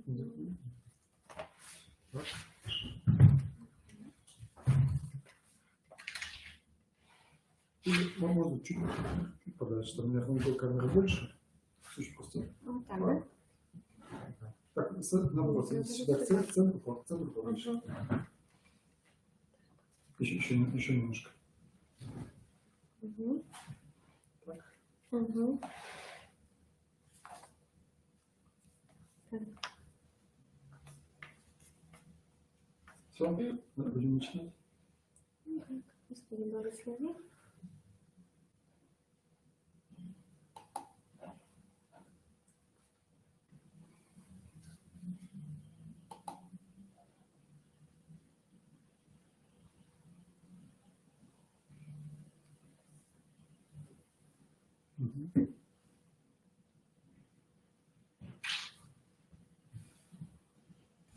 И можно чуть подальше, чтобы у меня был камера больше. Чуть просто. Вот так, да? Так, наоборот, сюда к центру побольше. Еще немножко. Угу. Так. Угу. Все, будем начинать. Господи, благослови.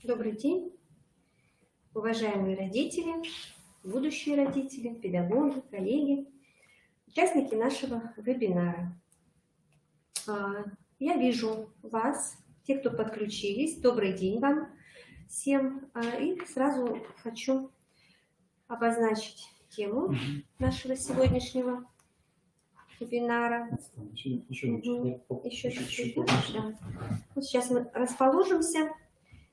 Добрый день, уважаемые родители, будущие родители, педагоги, коллеги, участники нашего вебинара. Я вижу вас, те, кто подключились. Добрый день вам всем. И сразу хочу обозначить тему нашего сегодняшнего вебинара. Еще чуть-чуть. Да. Вот сейчас мы расположимся.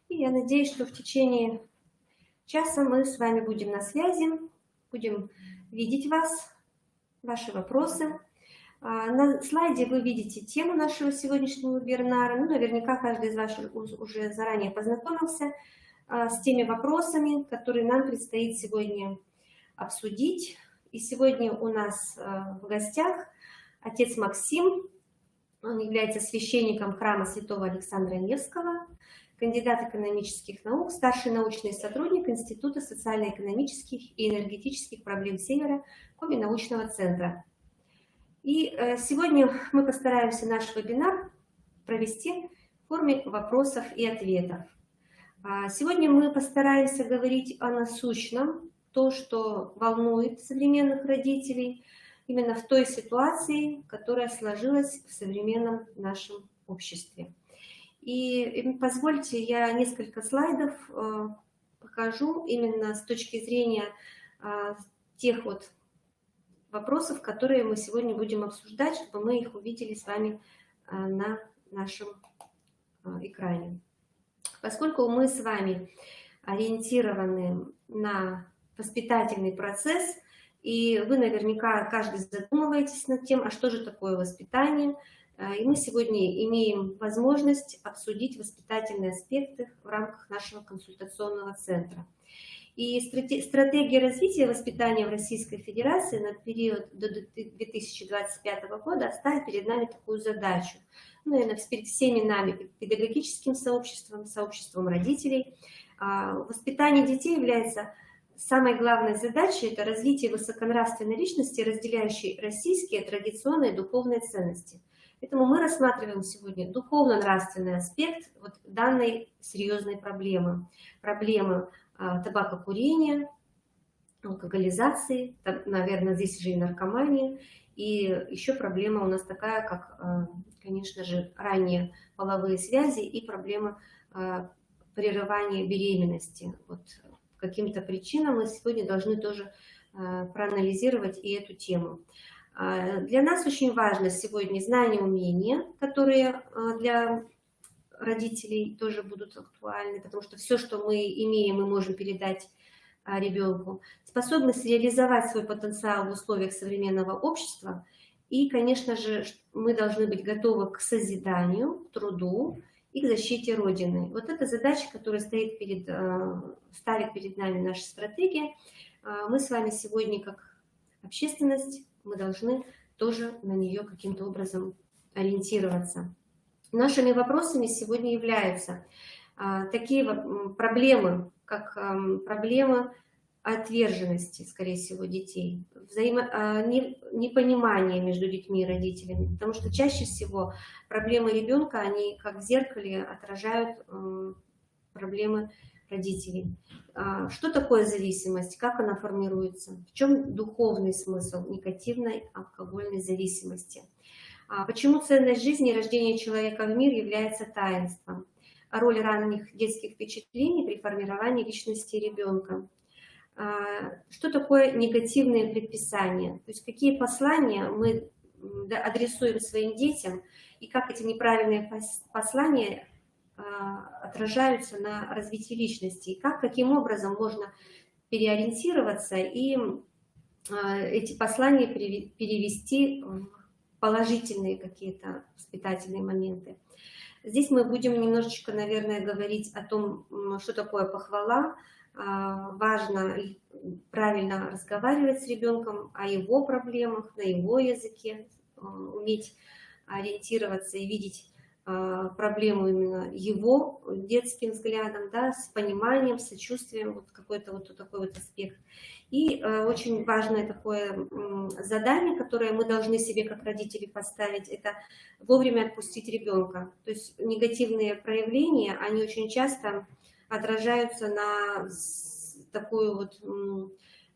И я надеюсь, что в течение часа мы с вами будем на связи, будем видеть вас, ваши вопросы. На слайде вы видите тему нашего сегодняшнего вебинара. Ну, наверняка каждый из вас уже заранее познакомился с теми вопросами, которые нам предстоит сегодня обсудить. И сегодня у нас в гостях отец Максим. Он является священником храма святого Александра Невского, кандидат экономических наук, старший научный сотрудник Института социально-экономических и энергетических проблем Севера Коми-научного центра. И сегодня мы постараемся наш вебинар провести в форме вопросов и ответов. Сегодня мы постараемся говорить о насущном, то, что волнует современных родителей, именно в той ситуации, которая сложилась в современном нашем обществе. И позвольте, я несколько слайдов покажу именно с точки зрения тех вот вопросов, которые мы сегодня будем обсуждать, чтобы мы их увидели с вами на нашем экране. Поскольку мы с вами ориентированы на воспитательный процесс, и вы наверняка каждый задумываетесь над тем, а что же такое воспитание. И мы сегодня имеем возможность обсудить воспитательные аспекты в рамках нашего консультационного центра. И стратегия развития воспитания в Российской Федерации на период до 2025 года ставит перед нами такую задачу. Наверное, перед всеми нами, педагогическим сообществом, сообществом родителей. Воспитание детей является самой главной задачей – это развитие высоконравственной личности, разделяющей российские традиционные духовные ценности. Поэтому мы рассматриваем сегодня духовно-нравственный аспект вот данной серьезной проблемы. Проблемы табакокурения, алкоголизации, наверное, здесь же и наркомания. И еще проблема у нас такая, как, конечно же, ранние половые связи и проблема прерывания беременности. Вот по каким-то причинам мы сегодня должны тоже проанализировать и эту тему. Для нас очень важно сегодня знания и умения, которые для родителей тоже будут актуальны, потому что все, что мы имеем, мы можем передать ребенку. Способность реализовать свой потенциал в условиях современного общества. И, конечно же, мы должны быть готовы к созиданию, к труду и к защите Родины. Вот эта задача, которая ставит перед нами наша стратегия. Мы с вами сегодня, как общественность, мы должны тоже на нее каким-то образом ориентироваться. Нашими вопросами сегодня являются такие проблемы, как проблема отверженности, скорее всего, детей, непонимание между детьми и родителями, потому что чаще всего проблемы ребенка, они как в зеркале отражают проблемы родителей. Что такое зависимость, как она формируется, в чем духовный смысл негативной алкогольной зависимости, почему ценность жизни и рождения человека в мир является таинством, роль ранних детских впечатлений при формировании личности ребенка. Что такое негативные предписания? То есть какие послания мы адресуем своим детям, и как эти неправильные послания отражаются на развитии личности, и каким образом можно переориентироваться и эти послания перевести в положительные какие-то воспитательные моменты. Здесь мы будем немножечко, наверное, говорить о том, что такое похвала. Важно правильно разговаривать с ребенком о его проблемах, на его языке, уметь ориентироваться и видеть проблему именно его детским взглядом, да, с пониманием, с сочувствием, вот какой-то вот такой вот аспект. И очень важное такое задание, которое мы должны себе как родители поставить, это вовремя отпустить ребенка. То есть негативные проявления, они очень часто отражаются на такую вот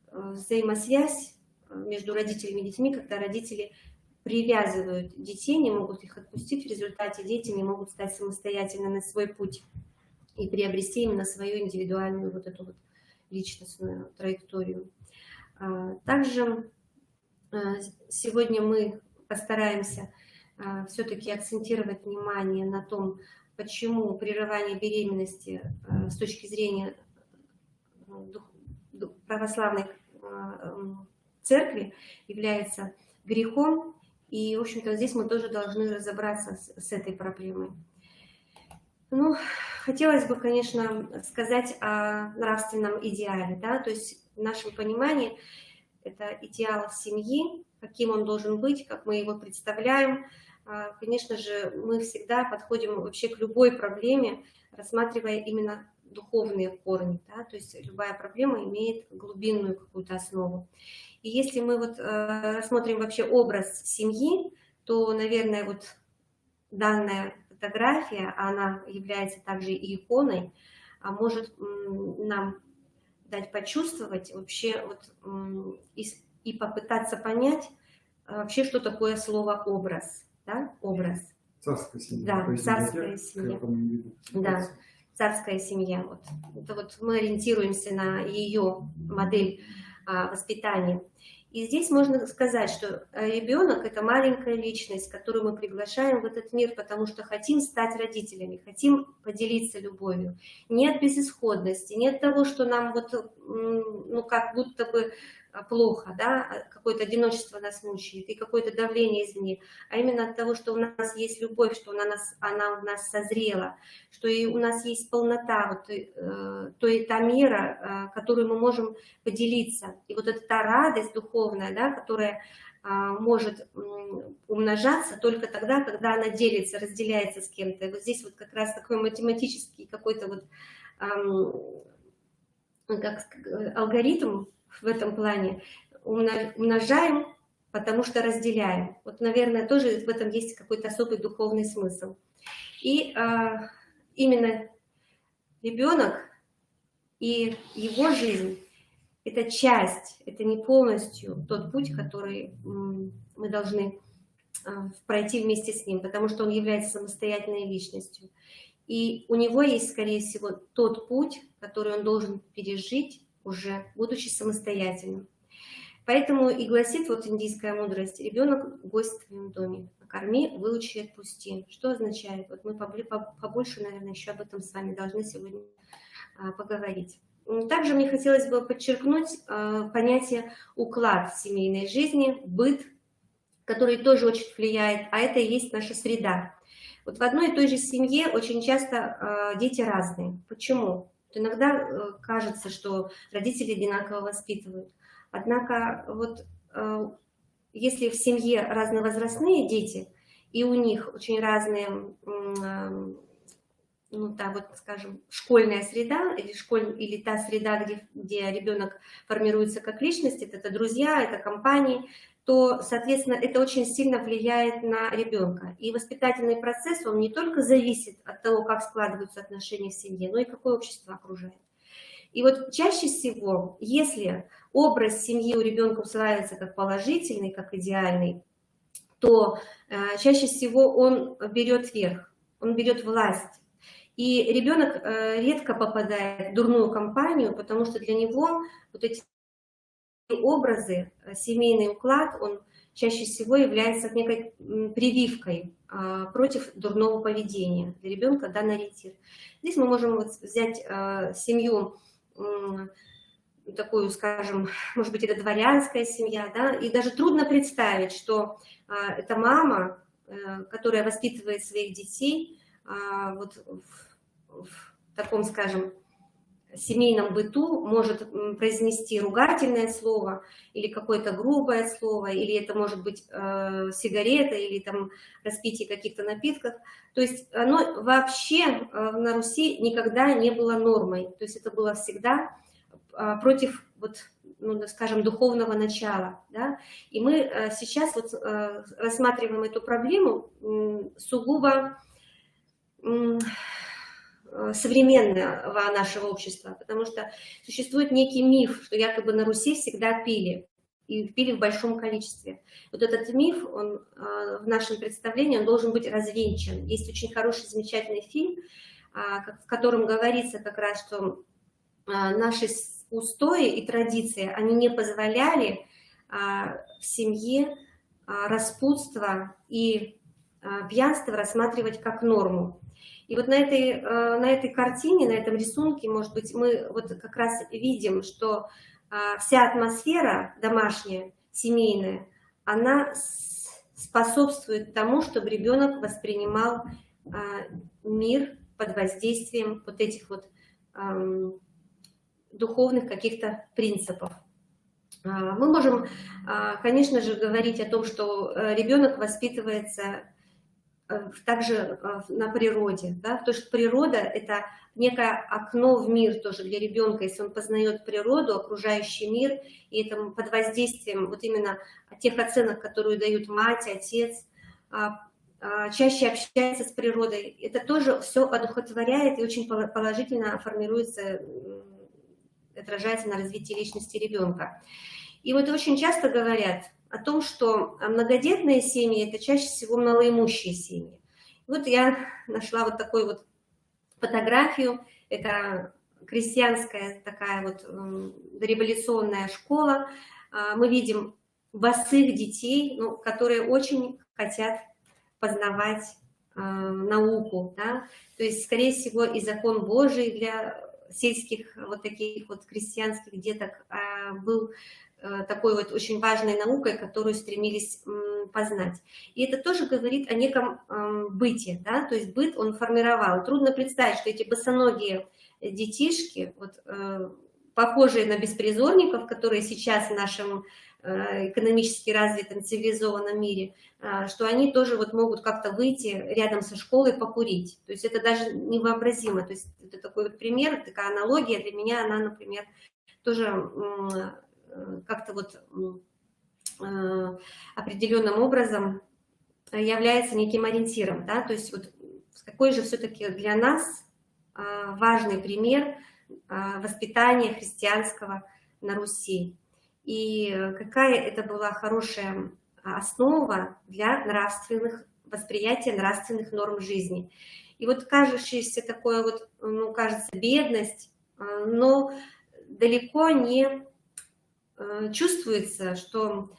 взаимосвязь между родителями и детьми, когда родители привязывают детей, не могут их отпустить, в результате дети не могут стать самостоятельно на свой путь и приобрести именно свою индивидуальную вот эту вот личностную траекторию. Также сегодня мы постараемся все-таки акцентировать внимание на том, почему прерывание беременности с точки зрения православной церкви является грехом. И, в общем-то, здесь мы тоже должны разобраться с этой проблемой. Ну, хотелось бы, конечно, сказать о нравственном идеале, да, то есть в нашем понимании это идеал семьи, каким он должен быть, как мы его представляем. Конечно же, мы всегда подходим вообще к любой проблеме, рассматривая именно духовные корни, да, то есть любая проблема имеет глубинную какую-то основу. И если мы вот рассмотрим вообще образ семьи, то, наверное, вот данная фотография, она является также и иконой, может нам дать почувствовать вообще вот, и попытаться понять вообще, что такое слово образ, да, образ. Царская семья. Да, царская семья. Да, царская семья. Вот. Это вот мы ориентируемся на ее модель воспитания. И здесь можно сказать, что ребенок – это маленькая личность, которую мы приглашаем в этот мир, потому что хотим стать родителями, хотим поделиться любовью. Нет безысходности, нет того, что нам вот, ну, как будто бы плохо, да, какое-то одиночество нас мучает и какое-то давление извне, а именно от того, что у нас есть любовь, что она у нас созрела, что и у нас есть полнота, вот, то и та мера, которую мы можем поделиться. И вот это та радость духовная, да, которая может умножаться только тогда, когда она делится, разделяется с кем-то. И вот здесь вот как раз такой математический какой-то вот как алгоритм в этом плане. Умножаем, потому что разделяем. Вот, наверное, тоже в этом есть какой-то особый духовный смысл. И именно ребенок и его жизнь – это часть, это не полностью тот путь, который мы должны пройти вместе с ним, потому что он является самостоятельной личностью. И у него есть, скорее всего, тот путь, который он должен пережить, уже будучи самостоятельным. Поэтому и гласит вот индийская мудрость: ребенок гость в твоем доме, накорми, выучи, отпусти. Что означает? Вот мы побольше, наверное, еще об этом с вами должны сегодня поговорить. Также мне хотелось бы подчеркнуть понятие уклад семейной жизни, быт, который тоже очень влияет, а это и есть наша среда. Вот в одной и той же семье очень часто дети разные. Почему? Иногда кажется, что родители одинаково воспитывают. Однако вот если в семье разновозрастные дети, и у них очень разные, ну да, вот скажем, школьная среда или та среда, где ребенок формируется как личность, это друзья, это компании, то, соответственно, это очень сильно влияет на ребенка. И воспитательный процесс, он не только зависит от того, как складываются отношения в семье, но и какое общество окружает. И вот чаще всего, если образ семьи у ребенка усваивается как положительный, как идеальный, то чаще всего он берет верх, он берет власть. И ребенок редко попадает в дурную компанию, потому что для него вот эти образы, семейный уклад, он чаще всего является некой прививкой против дурного поведения. Для ребенка данный ориентир. Здесь мы можем вот взять семью такую, скажем, может быть, это дворянская семья, да, и даже трудно представить, что эта мама, которая воспитывает своих детей вот в таком, скажем, семейном быту, может произнести ругательное слово или какое-то грубое слово, или это может быть сигарета, или там распитие каких-то напитков. То есть оно вообще на Руси никогда не было нормой. То есть это было всегда против, вот, ну, скажем, духовного начала. Да? И мы сейчас вот рассматриваем эту проблему сугубо современного нашего общества, потому что существует некий миф, что якобы на Руси всегда пили, и пили в большом количестве. Вот этот миф, он в нашем представлении, он должен быть развенчан. Есть очень хороший, замечательный фильм, в котором говорится как раз, что наши устои и традиции, они не позволяли в семье распутство и пьянство рассматривать как норму. И вот на этой картине, на этом рисунке, может быть, мы вот как раз видим, что вся атмосфера домашняя, семейная, она способствует тому, чтобы ребенок воспринимал мир под воздействием вот этих вот духовных каких-то принципов. Мы можем, конечно же, говорить о том, что ребенок воспитывается также на природе, да? Потому что природа – это некое окно в мир тоже для ребенка, если он познает природу, окружающий мир, и это под воздействием вот именно тех оценок, которые дают мать, отец, чаще общается с природой. Это тоже все одухотворяет и очень положительно формируется, отражается на развитии личности ребенка. И вот очень часто говорят о том, что многодетные семьи – это чаще всего малоимущие семьи. Вот я нашла вот такую вот фотографию. Это крестьянская такая вот дореволюционная школа. Мы видим босых детей, ну, которые очень хотят познавать науку. Да? То есть, скорее всего, и закон Божий для сельских вот таких вот крестьянских деток был такой вот очень важной наукой, которую стремились познать. И это тоже говорит о неком быте, да, то есть быт он формировал. Трудно представить, что эти босоногие детишки, вот, похожие на беспризорников, которые сейчас в нашем экономически развитом цивилизованном мире, что они тоже вот могут как-то выйти рядом со школой покурить. То есть это даже невообразимо. То есть это такой вот пример, такая аналогия для меня, она, например, тоже как-то вот определенным образом является неким ориентиром, да, то есть вот какой же все-таки для нас важный пример воспитания христианского на Руси, и какая это была хорошая основа для восприятия нравственных норм жизни. И вот кажущаяся такое вот, ну, кажется, бедность, но далеко не чувствуется, что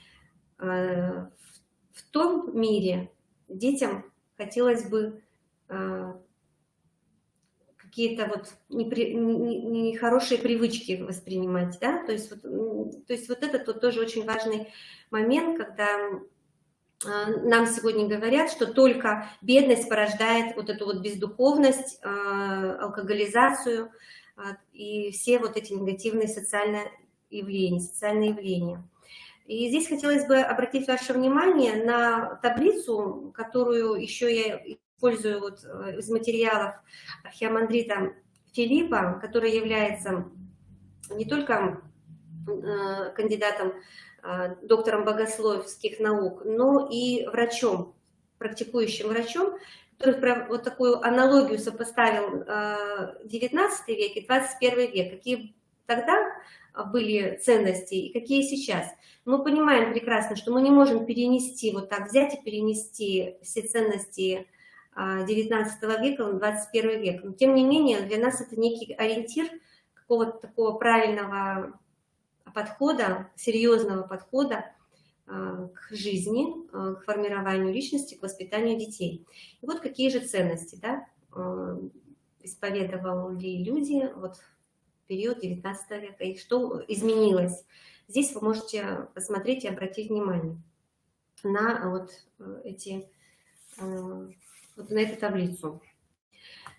в том мире детям хотелось бы какие-то вот нехорошие привычки воспринимать, да? То есть вот это тоже очень важный момент, когда нам сегодня говорят, что только бедность порождает вот эту вот бездуховность, алкоголизацию и все вот эти негативные социальные явления. И здесь хотелось бы обратить ваше внимание на таблицу, которую еще я использую вот из материалов архиомандрита Филиппа, который является не только кандидатом, доктором богословских наук, но и врачом, практикующим врачом, который вот такую аналогию сопоставил 19 век и 21 век, какие тогда были ценности и какие сейчас. Мы понимаем прекрасно, что мы не можем перенести, вот так взять и перенести все ценности XIX века в 21 век. Но, тем не менее, для нас это некий ориентир какого-то такого правильного подхода, серьезного подхода к жизни, к формированию личности, к воспитанию детей. И вот какие же ценности, да, исповедовали люди вот в период XIX века, и что изменилось. Здесь вы можете посмотреть и обратить внимание на вот на эту таблицу.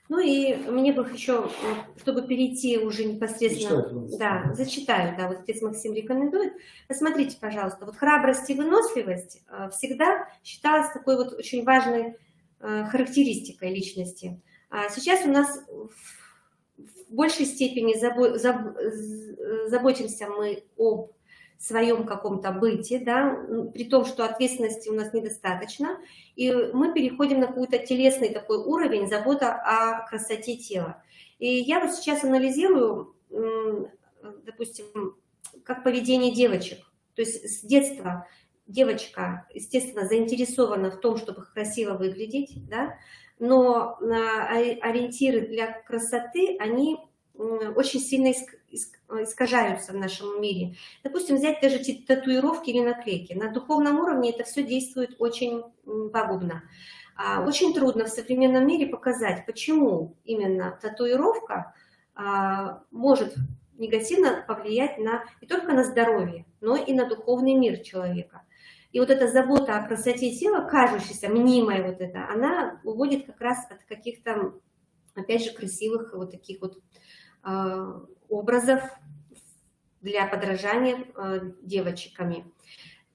Ну и мне бы еще, чтобы перейти уже непосредственно... Да, зачитаю, да, вот отец Максим рекомендует. Посмотрите, пожалуйста, вот храбрость и выносливость всегда считалась такой вот очень важной характеристикой личности. Сейчас у нас в большей степени заботимся мы об своем каком-то быте, да, при том, что ответственности у нас недостаточно, и мы переходим на какой-то телесный такой уровень, забота о красоте тела. И я вот сейчас анализирую, допустим, как поведение девочек. То есть с детства девочка, естественно, заинтересована в том, чтобы красиво выглядеть, да, но ориентиры для красоты, они очень сильно искажаются в нашем мире. Допустим, взять даже татуировки или наклейки. На духовном уровне это все действует очень пагубно. Очень трудно в современном мире показать, почему именно татуировка может негативно повлиять не только на здоровье, но и на духовный мир человека. И вот эта забота о красоте тела, кажущаяся, мнимая вот эта, она уводит как раз от каких-то, опять же, красивых вот таких вот образов для подражания девочками.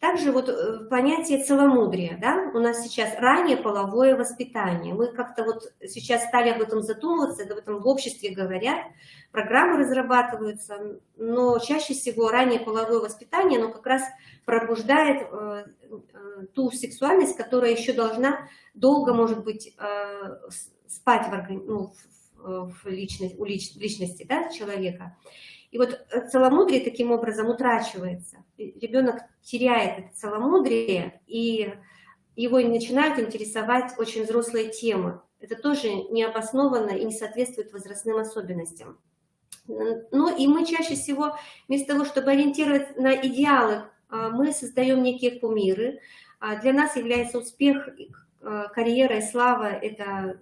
Также вот понятие целомудрия, да, у нас сейчас ранее половое воспитание. Мы как-то вот сейчас стали об этом задумываться, об этом в обществе говорят, программы разрабатываются, но чаще всего ранее половое воспитание, оно как раз пробуждает ту сексуальность, которая еще должна долго, может быть, спать в личности, да, человека. И вот целомудрие таким образом утрачивается. Ребенок теряет это целомудрие, и его начинают интересовать очень взрослые темы. Это тоже необоснованно и не соответствует возрастным особенностям. Ну и мы чаще всего, вместо того, чтобы ориентировать на идеалы, мы создаем некие кумиры. Для нас является успех, карьера и слава – это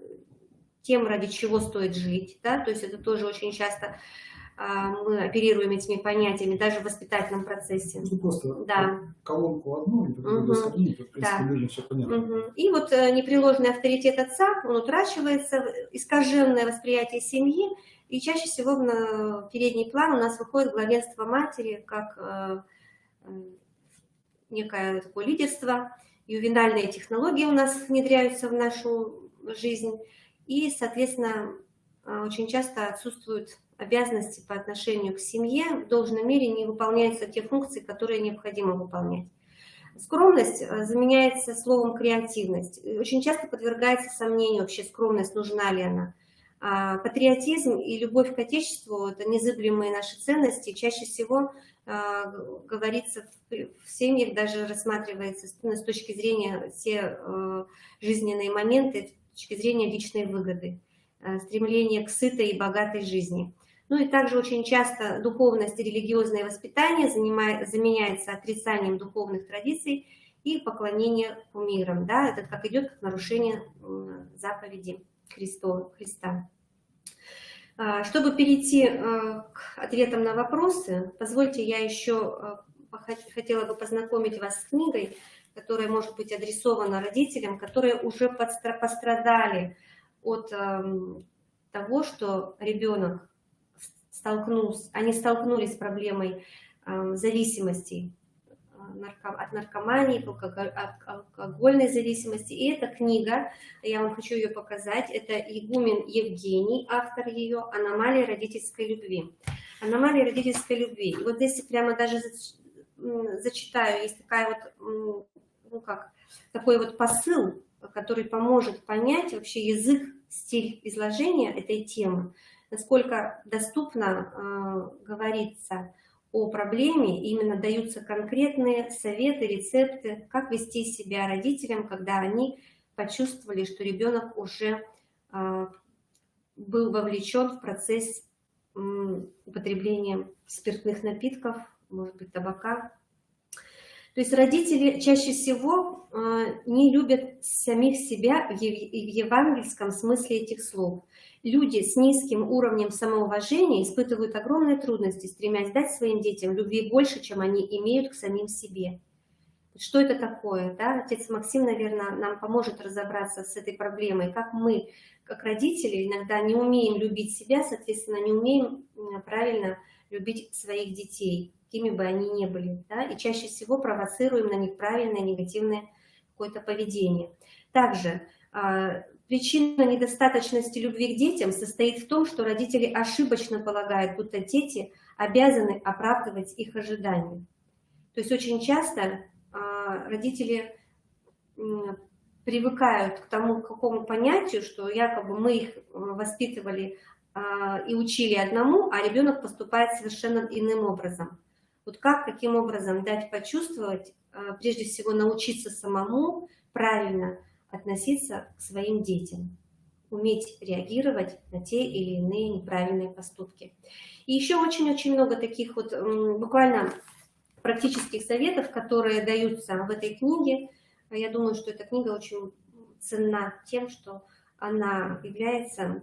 тем, ради чего стоит жить. Да? То есть это тоже очень часто мы оперируем этими понятиями, даже в воспитательном процессе. Ну, просто да. Колонку одну, и потом остальные, в принципе, да. людям все понятно. И вот непреложный авторитет отца, он утрачивается, искаженное восприятие семьи, и чаще всего на передний план у нас выходит главенство матери, как некое такое лидерство, ювенальные технологии у нас внедряются в нашу жизнь, и, соответственно, очень часто отсутствуют обязанности по отношению к семье, в должной мере не выполняются те функции, которые необходимо выполнять. Скромность заменяется словом креативность. Очень часто подвергается сомнению вообще скромность, нужна ли она. Патриотизм и любовь к Отечеству – это незыблемые наши ценности. Чаще всего говорится в семьях, даже рассматривается с точки зрения все жизненные моменты, с точки зрения личной выгоды, стремление к сытой и богатой жизни. Ну и также очень часто духовность и религиозное воспитание заменяется отрицанием духовных традиций и поклонение кумирам. Да? Это как идет как нарушение заповеди Христа. Чтобы перейти к ответам на вопросы, позвольте, я еще хотела бы познакомить вас с книгой, которая может быть адресована родителям, которые уже пострадали от того, что ребенок они столкнулись с проблемой зависимости от наркомании, от алкогольной зависимости. И эта книга, я вам хочу ее показать, это игумен Евгений, автор ее, «Аномалии родительской любви». «Аномалии родительской любви». И вот здесь прямо даже зачитаю, есть такой вот посыл, который поможет понять вообще язык, стиль изложения этой темы, насколько доступно говорится о проблеме, именно даются конкретные советы, рецепты, как вести себя родителям, когда они почувствовали, что ребенок уже был вовлечен в процесс употребления спиртных напитков, может быть, табака. То есть родители чаще всего не любят самих себя в евангельском смысле этих слов. Люди с низким уровнем самоуважения испытывают огромные трудности, стремясь дать своим детям любви больше, чем они имеют к самим себе. Что это такое? Да? Отец Максим, наверное, нам поможет разобраться с этой проблемой. Как мы, как родители, иногда не умеем любить себя, соответственно, не умеем правильно любить своих детей, какими бы они ни были. Да? И чаще всего провоцируем на них правильное, негативное какое-то поведение. Также причина недостаточности любви к детям состоит в том, что родители ошибочно полагают, будто дети обязаны оправдывать их ожидания. То есть очень часто родители привыкают к тому какому понятию, что якобы мы их воспитывали и учили одному, а ребенок поступает совершенно иным образом. Вот каким образом дать почувствовать, прежде всего научиться самому правильно относиться к своим детям, уметь реагировать на те или иные неправильные поступки. И еще очень-очень много таких вот буквально практических советов, которые даются в этой книге. Я думаю, что эта книга очень ценна тем, что она является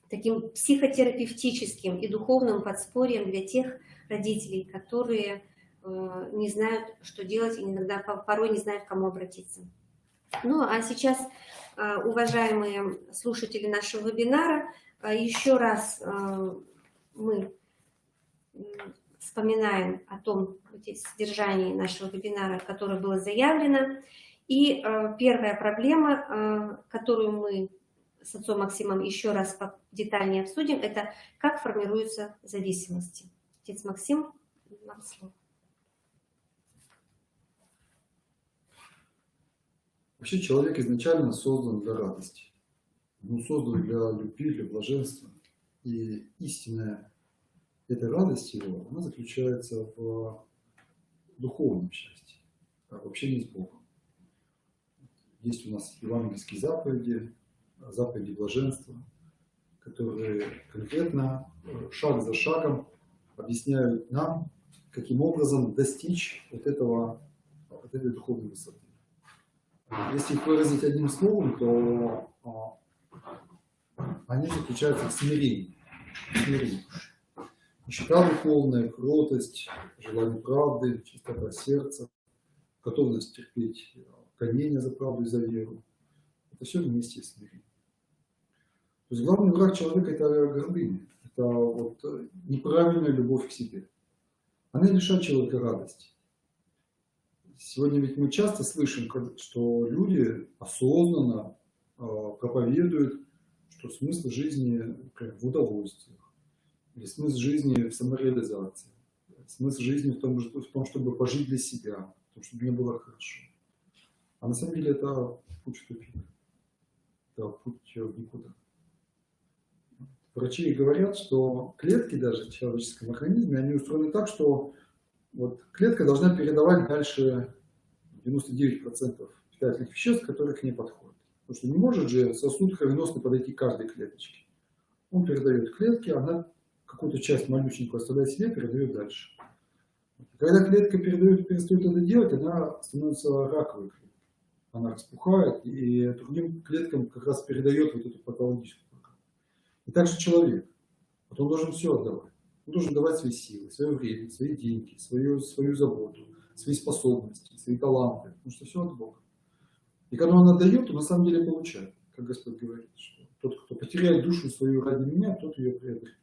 таким психотерапевтическим и духовным подспорьем для тех родителей, которые не знают, что делать, и иногда порой не знают, к кому обратиться. Ну, а сейчас, уважаемые слушатели нашего вебинара, еще раз мы вспоминаем о том содержании нашего вебинара, которое было заявлено. И первая проблема, которую мы с отцом Максимом еще раз детальнее обсудим, это как формируются зависимости. Отец Максим, вам слово. Вообще человек изначально создан для радости. Он создан для любви, для блаженства. И истинная эта радость его, она заключается в духовном счастье, в общении с Богом. Есть у нас евангельские заповеди, заповеди блаженства, которые конкретно, шаг за шагом объясняют нам, каким образом достичь вот этой духовной высоты. Если их выразить одним словом, то они заключаются в смирении. Нищета духовная, кротость, желание правды, чистота сердца, готовность терпеть гонения за правду и за веру. Это все вместе с смирением. То есть главный враг человека – это гордыня, это вот неправильная любовь к себе. Она лишает человека радости. Сегодня ведь мы часто слышим, что люди осознанно проповедуют, что смысл жизни в удовольствиях, или смысл жизни в самореализации, смысл жизни в том, чтобы пожить для себя, в том, чтобы мне было хорошо. А на самом деле это путь в тупик, это путь в никуда. Врачи говорят, что клетки даже в человеческом организме, они устроены так, что вот клетка должна передавать дальше 99% питательных веществ, которые к ней подходят. Потому что не может же сосуд кровеносный подойти к каждой клеточке. Он передает клетке, она какую-то часть малюсенькую оставляет себе, передает дальше. Когда клетка перестает это делать, она становится раковой клеткой. Она распухает, и другим клеткам как раз передает вот эту патологическую. И также человек. Вот он должен все отдавать. Он должен давать свои силы, свое время, свои деньги, свою заботу, свои способности, свои таланты. Потому что все от Бога. И когда он отдает, то на самом деле получает. Как Господь говорит, что тот, кто потеряет душу свою ради меня, тот ее приобретет.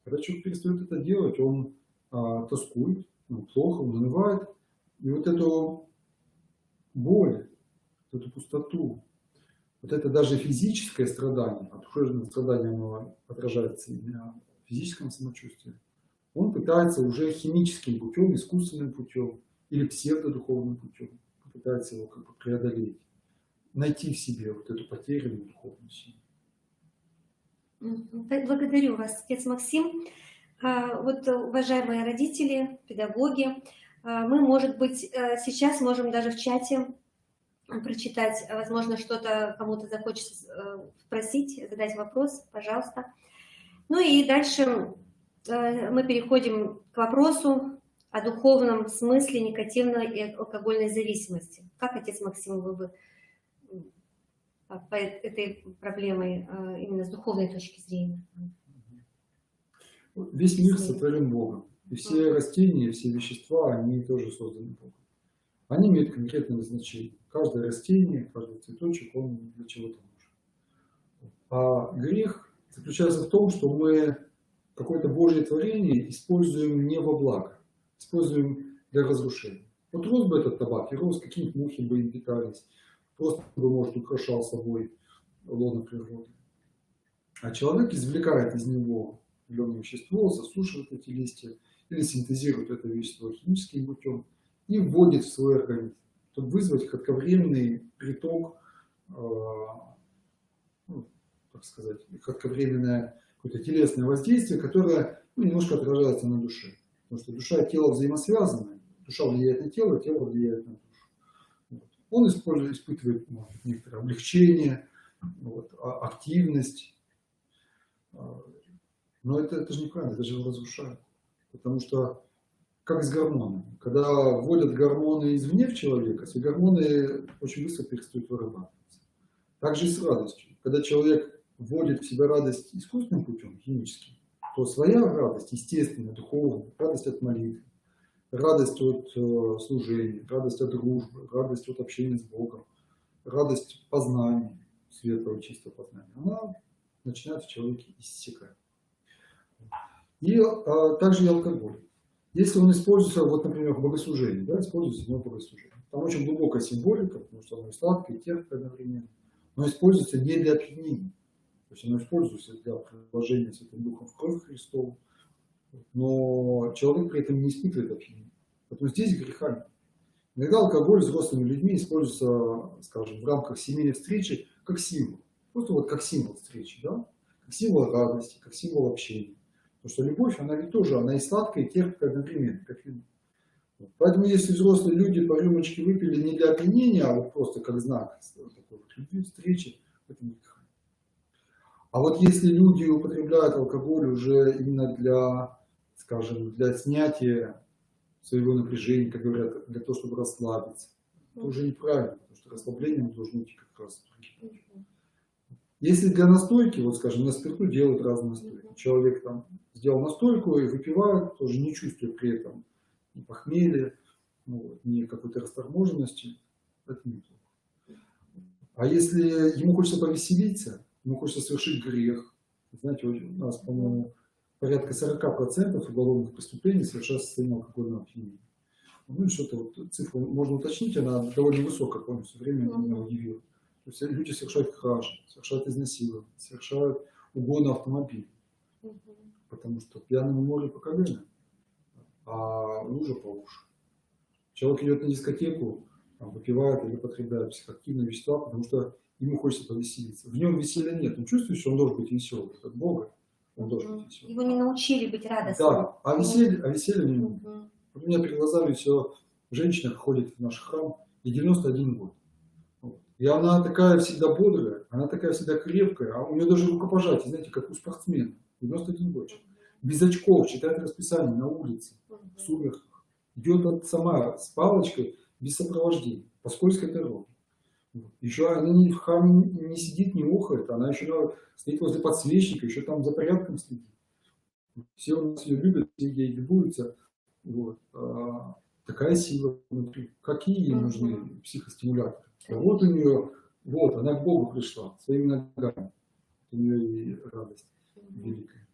Когда человек перестает это делать, он тоскует, он плохо, он унывает. И вот эту боль, эту пустоту, вот это даже физическое страдание, а душевное страдание, оно отражается и на физическом самочувствии, он пытается уже химическим путем, искусственным путем или псевдодуховным путем, пытается его как бы преодолеть, найти в себе вот эту потерянную духовную силу. Благодарю вас, отец Максим. Вот, уважаемые родители, педагоги, мы, может быть, сейчас можем даже в чате прочитать, возможно, что-то кому-то захочется спросить, задать вопрос, пожалуйста. Ну и дальше мы переходим к вопросу о духовном смысле негативной и алкогольной зависимости. Как, отец Максим, вы бы по этой проблемой именно с духовной точки зрения? Весь мир сотворен Богом. И все растения, все вещества, они тоже созданы Богом. Они имеют конкретное назначение. Каждое растение, каждый цветочек, он для чего-то нужен. А грех заключается в том, что мы какое-то Божье творение используем не во благо, используем для разрушения. Вот рос бы этот табак, и рос, какие-нибудь мухи бы им питались, просто бы, может, украшал собой лоно природы. А человек извлекает из него определенное вещество, засушивает эти листья или синтезирует это вещество химическим путем и вводит в свой организм, чтобы вызвать кратковременный приток, так сказать, кратковременное какое-то телесное воздействие, которое немножко отражается на душе. Потому что душа и тело взаимосвязаны. Душа влияет на тело влияет на душу. Вот. Он испытывает некоторое облегчение, активность. Но это же неправильно, это же его разрушает. Потому что, как с гормонами. Когда вводят гормоны извне в человека, все гормоны очень быстро перестают вырабатываться. Так же и с радостью. Когда человек вводит в себя радость искусственным путем, химическим, то своя радость, естественная, духовная, радость от молитвы, радость от служения, радость от дружбы, радость от общения с Богом, радость познания, светлого, чистого познания, она начинает в человеке иссякать. И также и алкоголь. Если он используется, вот, например, в богослужении, да, используется в одно богослужение. Там очень глубокая символика, потому что оно и сладкое, и терпкое одновременно, но используется не для опьянения. То есть оно используется для приложения Святым Духом в кровь Христову, но человек при этом не испытывает опьянения. Поэтому здесь греха нет. Иногда алкоголь взрослыми людьми используется, скажем, в рамках семейной встречи как символ. Просто вот как символ встречи, да? Как символ радости, как символ общения. Потому что любовь, она ведь тоже, она и сладкая, и терпкая одновременно, как вино. Поэтому если взрослые люди по рюмочке выпили не для опьянения, а вот просто как знак такой вот любви, встречи, это не греха. А вот если люди употребляют алкоголь уже именно для, скажем, для снятия своего напряжения, как говорят, для того, чтобы расслабиться, это уже неправильно, потому что расслабление должно идти как раз в другие. Если для настойки, вот скажем, на спирту делают разные настойки. Человек там сделал настойку и выпивает, тоже не чувствуя при этом ни похмелья, ни какой-то расторможенности, это неплохо. А если ему хочется повеселиться, ему хочется совершить грех, знаете, у нас, по-моему, порядка 40% уголовных преступлений совершают в состоянии алкогольного опьянения. Ну, что-то вот цифру можно уточнить, она довольно высокая, помню, все время меня удивила. То есть люди совершают кражи, совершают изнасилование, совершают угоны автомобиля. Потому что пьяному море по колено, а лужа по уши. Человек идет на дискотеку, там, выпивает или употребляет психоактивные вещества, потому что ему хочется повеселиться. В нем веселья нет. Он чувствует, что он должен быть веселым. От Бога он должен быть веселым. Его не научили быть радостным. Да, а веселье не нет. У меня перед глазами все женщина ходит в наш храм, ей 91 год. И она такая всегда бодрая, она такая всегда крепкая, а у нее даже рукопожатие, знаете, как у спортсмена. 91 год. Без очков, читает расписание на улице, в сумерках. Идет сама с палочкой, без сопровождения, по скользкой дороге. Еще она в храме не сидит, не охает, она еще стоит возле подсвечника, еще там за порядком следит. Все у нас ее любят, все ей любуются. Вот. Такая сила внутри. Какие ей нужны психостимуляторы? Вот у нее, вот, она к Богу пришла, своими ногами. У нее и радость великая.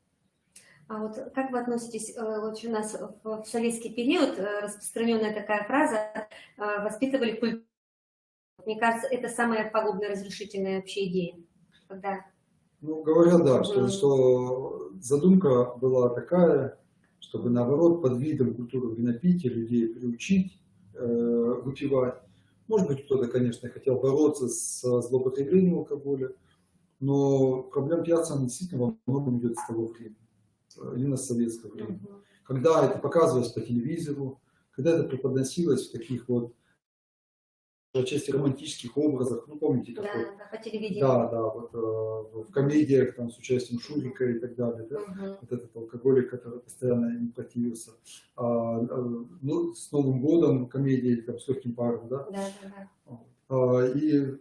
А вот как вы относитесь, вот у нас в советский период распространенная такая фраза «воспитывали культуру». Мне кажется, это самая пагубная, разрушительная вообще идея. Когда... Ну, говорят, да, что задумка была такая, чтобы наоборот под видом культуры винопития людей приучить выпивать. Может быть, кто-то, конечно, хотел бороться с злоупотреблением алкоголя, но проблема пьянства действительно во многом идет с того времени, именно с советского времени. Когда это показывалось по телевизору, когда это преподносилось в таких вот отчасти романтических образах, ну помните, как вот, Да, по телевидению. да, вот в комедиях там с участием Шурика и так далее, да? Вот этот алкоголик, который постоянно им противился. Ну, с Новым годом комедии там, с легким паром, да? И,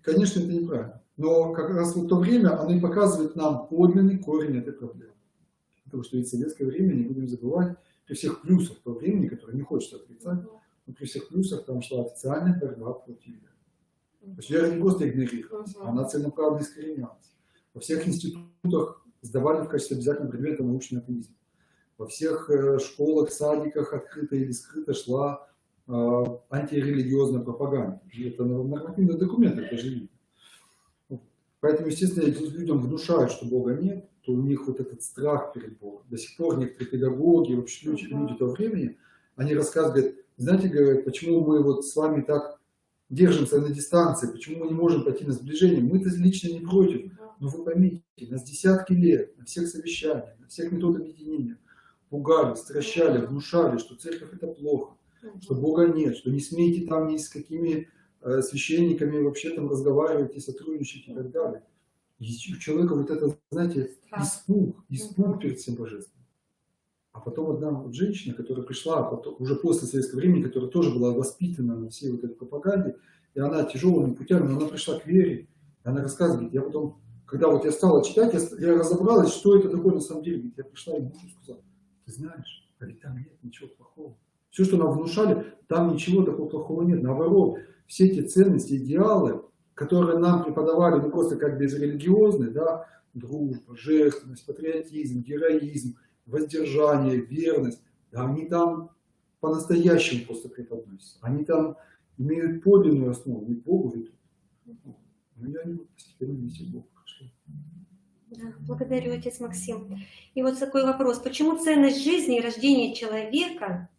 конечно, это неправильно. Но как раз в то время оно и показывает нам подлинный корень этой проблемы. Потому что ведь в советское время, не будем забывать, при всех плюсах того времени, которые не хочется отрицать, но при всех плюсах там шла официальная борьба против веры. То есть вера не просто игнорировалась, она целенаправленно искоренялась. Во всех институтах сдавали в качестве обязательного предмета научный атеизм. Во всех школах, садиках открыто или скрыто шла антирелигиозная пропаганда. И это нормативный документ, это же видно. Поэтому, естественно, если людям внушают, что Бога нет, то у них вот этот страх перед Богом. До сих пор некоторые педагоги, вообще люди того времени, они рассказывают, знаете, говорят, почему мы вот с вами так держимся на дистанции, почему мы не можем пойти на сближение. Мы-то лично не против, но вы поймите, нас десятки лет на всех совещаниях, на всех методах объединения пугали, стращали, внушали, что церковь это плохо, что Бога нет, что не смейте там ни с какими священниками вообще там разговаривать и сотрудничать и так далее. И у человека вот это, знаете, испуг перед всем божественным. А потом одна вот женщина, которая пришла потом, уже после советского времени, которая тоже была воспитана на всей вот этой пропаганде, и она тяжелыми путями, но она пришла к вере, и она рассказывает, я потом, когда вот я стала читать, я разобралась, что это такое на самом деле. Я пришла и мужу сказала, ты знаешь, а ведь там нет ничего плохого. Все, что нам внушали, там ничего такого плохого нет. Наоборот, все эти ценности, идеалы, которые нам преподавали, ну просто как безрелигиозные, да, дружба, жертвенность, патриотизм, героизм, воздержание, верность, да, они там по-настоящему просто преподносятся. Они там имеют подлинную основу, не Богу ведут. Ну, я не постепенно вести Богу пришли. Да, благодарю, отец Максим. И вот такой вопрос. Почему ценность жизни и рождения человека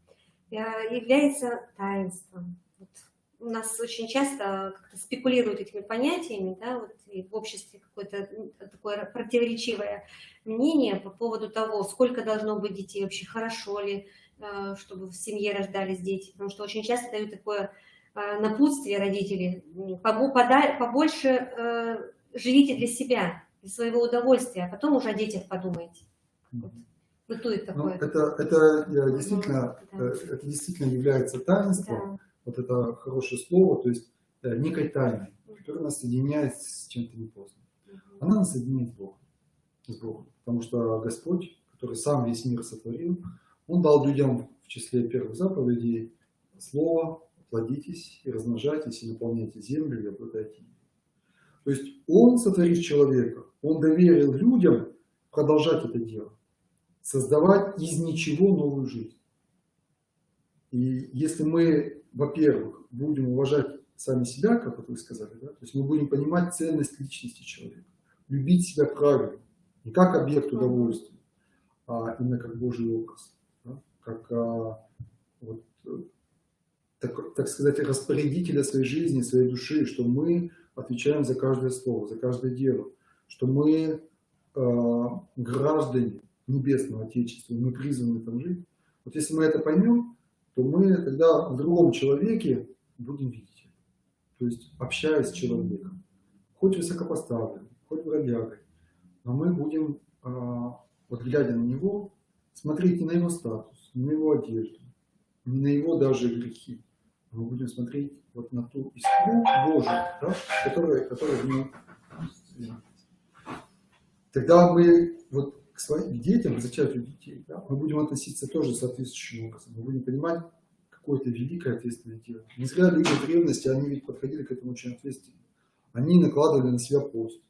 является таинством? Вот у нас очень часто как-то спекулируют этими понятиями, да, вот и в обществе какое-то такое противоречивое мнение по поводу того, сколько должно быть детей, вообще хорошо ли, чтобы в семье рождались дети, потому что очень часто дают такое напутствие родители, побольше живите для себя, для своего удовольствия, а потом уже о детях подумайте. Вот. Бытует такое. Ну, это действительно является таинством. Да. Вот это хорошее слово, то есть некой тайной, которая нас соединяет с чем-то непростым. Она нас соединяет с Богом. Потому что Господь, который сам весь мир сотворил, Он дал людям в числе первых заповедей слово: плодитесь и размножайтесь и наполняйте землю и обладайте ею. То есть Он, сотворив человека, Он доверил людям продолжать это дело, создавать из ничего новую жизнь. И если мы, во-первых, будем уважать сами себя, как вот вы сказали, да, то есть мы будем понимать ценность личности человека, любить себя правильно, не как объект удовольствия, а именно как Божий образ, да, как вот, так сказать, распорядителя своей жизни, своей души, что мы отвечаем за каждое слово, за каждое дело, что мы граждане Небесного Отечества, мы призваны там жить. Вот если мы это поймем, то мы тогда в другом человеке будем видеть это. То есть общаясь с человеком, хоть высокопоставленным, хоть бродягой, но мы будем, вот глядя на него, смотреть не на его статус, не на его одежду, не на его даже грехи. Мы будем смотреть вот на ту искру Божию, да, которая в нем. Тогда мы вот к своим детям, к зачатию детей, да, мы будем относиться тоже соответствующим образом. Мы будем понимать, какое это великое ответственное дело. Не зря люди в древности, они ведь подходили к этому очень ответственно. Они накладывали на себя пост.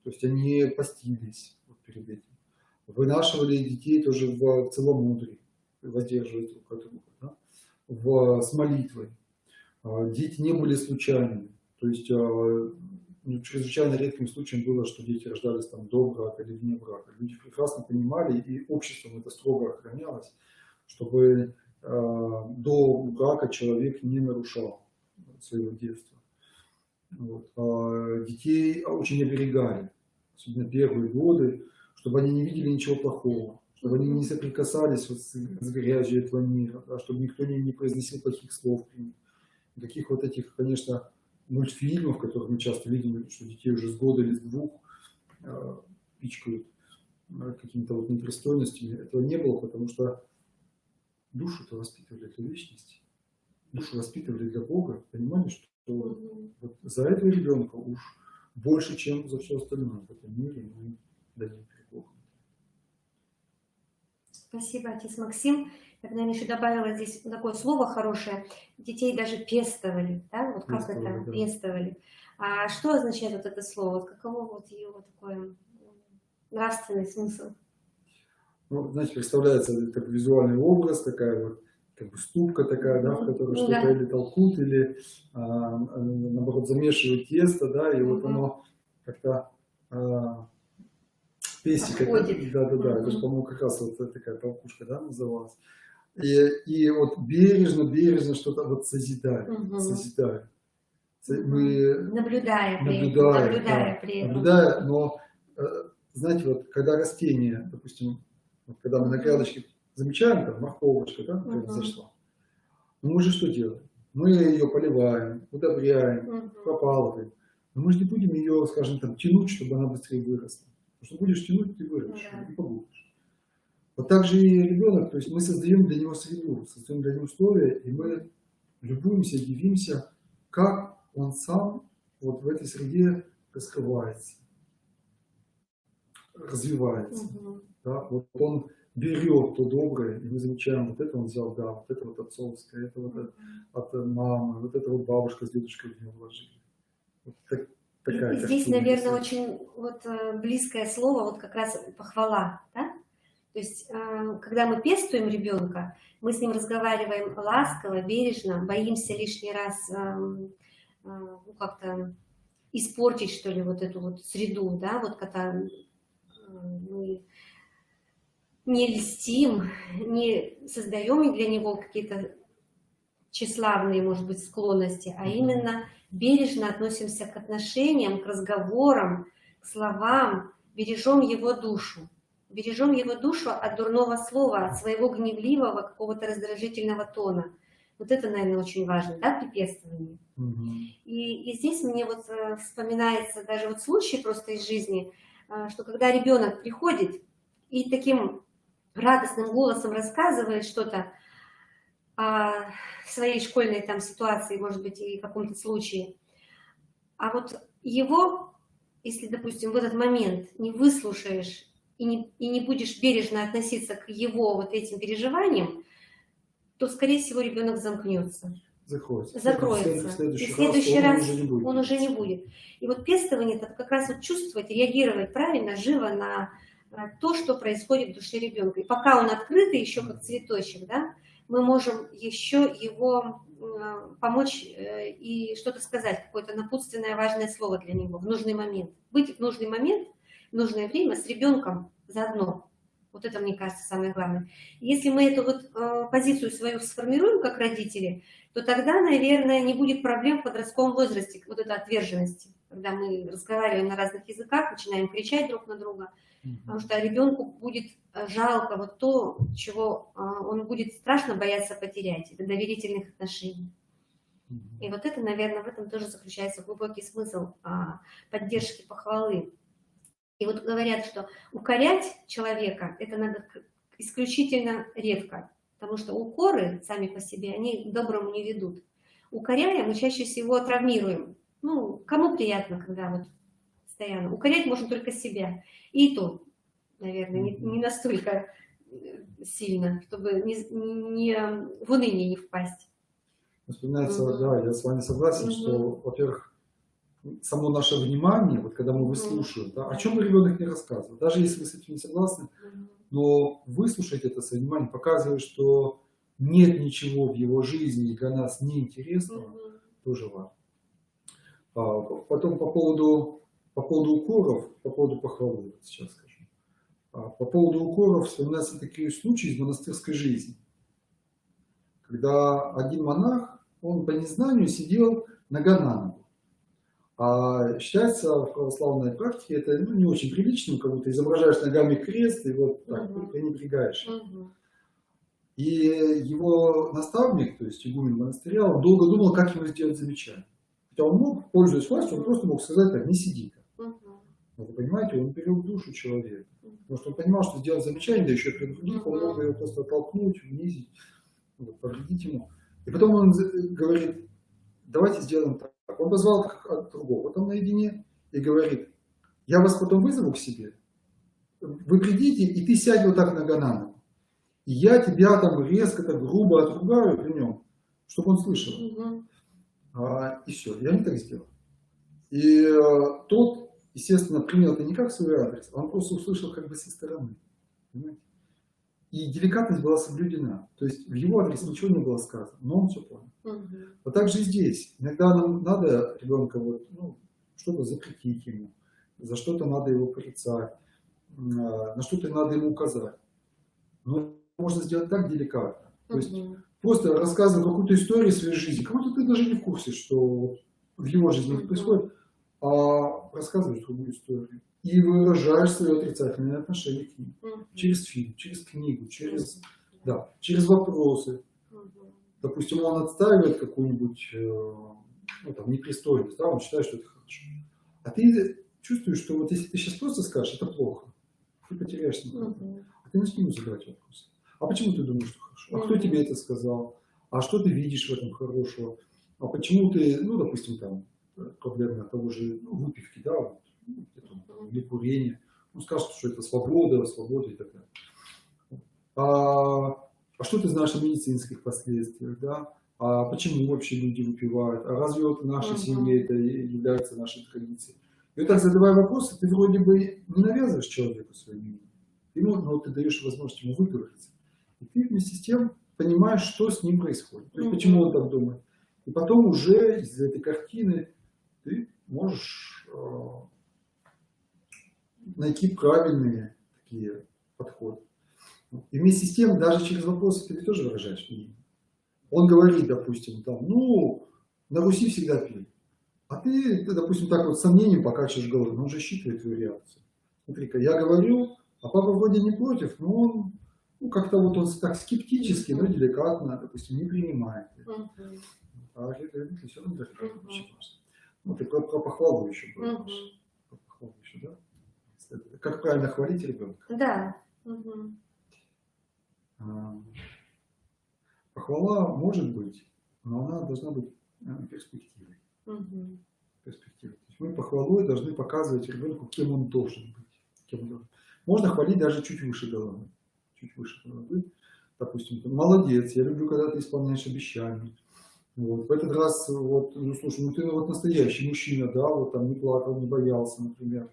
То есть они постились вот перед этим. Вынашивали детей тоже в целомудрии, воздерживаясь друг от друга, да, с молитвой. Дети не были случайными. То есть чрезвычайно редким случаем было, что дети рождались там до брака или вне брака. Люди прекрасно понимали, и обществом это строго охранялось, чтобы до брака человек не нарушал своего детства. Вот. Детей очень оберегали, особенно первые годы, чтобы они не видели ничего плохого, чтобы они не соприкасались вот с грязью этого мира, да, чтобы никто не произносил плохих слов при них. Таких вот этих, конечно, мультфильмов, которых мы часто видим, что детей уже с года или с двух пичкают какими-то вот непристойностями, этого не было, потому что душу-то воспитывали для вечности, душу воспитывали для Бога, понимали, что вот за этого ребенка уж больше, чем за все остальное в этом мире мы дадим перед Богом. Спасибо, отец Максим. Я, наверное, еще добавила здесь такое слово хорошее. Детей даже пестовали, да? Вот как Пестовали, это? да. Пестовали. А что означает вот это слово? Вот каково вот его такое нравственный смысл? Ну, знаете, представляется как визуальный образ, такая вот как бы ступка такая, да, в которой что-то Да. или толкут, или наоборот замешивают тесто, да, и вот оно как-то пестик, Отходит. да, это же, по-моему, как раз вот такая толкушка, да, называлась. И вот бережно что-то вот созидает. Мы Наблюдая при этом. наблюдая, но знаете, вот когда растение, допустим, вот когда мы на грядочке замечаем, там морковочка, да, произошла, мы же что делаем? Мы ее поливаем, удобряем, пропалываем. Но мы же не будем ее, скажем, там, тянуть, чтобы она быстрее выросла. Потому что будешь тянуть, ты вырастешь, и побудешь. Вот так же и ребенок, то есть мы создаем для него среду, создаем для него условия, и мы любуемся, дивимся, как он сам вот в этой среде раскрывается, развивается. Да? Вот он берет то доброе, и мы замечаем, вот это он взял, да, вот это вот отцовское, это вот от мамы, вот это вот бабушка с дедушкой в него вложили. Вот такая здесь, картина, наверное, очень вот близкое слово, вот как раз похвала, да? То есть, когда мы пестуем ребенка, мы с ним разговариваем ласково, бережно, боимся лишний раз ну, как-то испортить, что ли, вот эту вот среду, да, вот когда мы не льстим, не создаем для него какие-то тщеславные, может быть, склонности, а именно бережно относимся к отношениям, к разговорам, к словам, бережем его душу. Бережем его душу от дурного слова, от своего гневливого, какого-то раздражительного тона. Вот это, наверное, очень важно, да, при пестовании. И здесь мне вот вспоминается даже вот случай просто из жизни, что когда ребенок приходит и таким радостным голосом рассказывает что-то о своей школьной там ситуации, может быть, и каком-то случае, а вот его, если, допустим, в этот момент не выслушаешь и не будешь бережно относиться к его вот этим переживаниям, то, скорее всего, ребенок замкнется. Закроется. В следующий раз он уже не будет. И вот пестование — это как раз вот чувствовать, реагировать правильно, живо на то, что происходит в душе ребенка. И пока он открытый, еще как цветочек, да, мы можем еще его помочь и что-то сказать, какое-то напутственное важное слово для него в нужный момент. Быть в нужный момент, в нужное время с ребенком заодно. Вот это, мне кажется, самое главное. Если мы эту вот позицию свою сформируем как родители, то тогда, наверное, не будет проблем в подростковом возрасте, вот этой отверженности, когда мы разговариваем на разных языках, начинаем кричать друг на друга, потому что ребенку будет жалко вот то, чего он будет страшно бояться потерять, это доверительных отношений. И вот это, наверное, в этом тоже заключается глубокий смысл поддержки, похвалы. И вот говорят, что укорять человека это надо исключительно редко, потому что укоры сами по себе, они к доброму не ведут. Укоряя, мы чаще всего травмируем. Ну, кому приятно, когда вот постоянно. Укорять можно только себя. И то, наверное, не настолько сильно, чтобы в уныние не впасть. Вспоминается, да, я с вами согласен, что, во-первых, само наше внимание, вот когда мы выслушиваем, да, о чем бы ребенок не рассказывал, даже если вы с этим не согласны, но выслушать это со вниманием, показывает, что нет ничего в его жизни для нас неинтересного, тоже важно. Потом по поводу укоров, по поводу похвалы, вот сейчас скажу. По поводу укоров вспоминаются такие случаи из монастырской жизни, когда один монах, он по незнанию сидел нога на ногу. А считается в православной практике это не очень приличным, как будто изображаешь ногами крест и вот так пренебрегаешь. И его наставник, то есть игумен монастыря, он долго думал, как ему сделать замечание. Хотя он мог, пользуясь властью, он просто мог сказать так: не сиди там. Но вы понимаете, он перевел душу человека. Потому что он понимал, что сделать замечание, да еще при других, он мог его просто оттолкнуть, унизить, вот, повредить ему. И потом он говорит: давайте сделаем так. Он позвал другого там наедине и говорит: я вас потом вызову к себе, вы придите, и ты сядь вот так нога на ногу. И я тебя там резко, так грубо отругаю при нем, чтобы он слышал. И все, я не так сделал. И тот, естественно, принял это не как свой адрес, он просто услышал как бы со стороны. Понимаете? И деликатность была соблюдена. То есть в его адрес ничего не было сказано, но он все понял. Вот так же и здесь. Иногда нам надо ребенка вот, ну, что-то запретить ему, за что-то надо его порицать, на что-то надо ему указать. Но можно сделать так деликатно. То есть просто рассказывая какую-то историю своей жизни, как будто ты даже не в курсе, что в его жизни это происходит, а рассказываешь другую историю. И выражаешь свое отрицательное отношение к ним. Через фильм, через книгу, через вопросы. Допустим, он отстаивает какую-нибудь ну, там, непристойность, да, он считает, что это хорошо. А ты чувствуешь, что вот если ты сейчас просто скажешь, это плохо, ты потеряешься. А ты начни ему задавать вопросы. А почему ты думаешь, что хорошо? А кто тебе это сказал? А что ты видишь в этом хорошего? А почему ты, ну, допустим, там, проблема того же выпивки, да, вот, или курения. Он скажет, что это свобода и так далее. А что ты знаешь о медицинских последствиях, да? А почему вообще люди выпивают? А разве вот в нашей семье это является нашей традицией? И вот так, задавая вопросы, ты вроде бы не навязываешь человеку свое мнение, но ты даешь возможность ему выговориться. И ты вместе с тем понимаешь, что с ним происходит, то есть почему он так думает. И потом уже из этой картины ты можешь найти правильные такие подходы. И вместе с тем, даже через вопросы ты тоже выражаешь мнение. Он говорит, допустим, там, ну, на Руси всегда пили. А ты, допустим, так вот с сомнением покачиваешь головой, но он же считывает твою реакцию. Смотри-ка, я говорю, а папа вроде не против, но он, ну, как-то вот он так скептически, но деликатно, допустим, не принимает. А это все равно очень важно. Ну, ты про похвалу еще говоришь. Про похвалу еще, да? Как правильно хвалить ребенка? Да. Похвала может быть, но она должна быть перспективой. Перспективой. То есть мы похвалой должны показывать ребенку, кем он должен быть. Можно хвалить даже чуть выше головы. Чуть выше головы. Допустим, молодец, я люблю, когда ты исполняешь обещания. Вот. В этот раз, вот, ну слушай, ну ты вот настоящий мужчина, да, вот там не плакал, не боялся, например.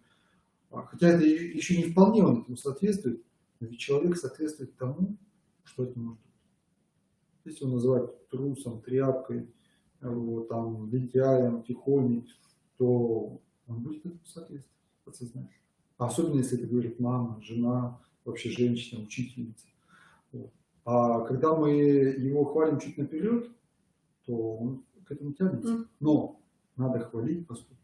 Хотя это еще не вполне он этому соответствует, но ведь человек соответствует тому, что от него ждут. Если он называет трусом, тряпкой, вот, там, лентяем, тихоней, то он будет этому соответствовать подсознательно. Особенно если это говорит мама, жена, вообще женщина, учительница. Вот. А когда мы его хвалим чуть наперед, то он к этому тянется. Но надо хвалить поступок.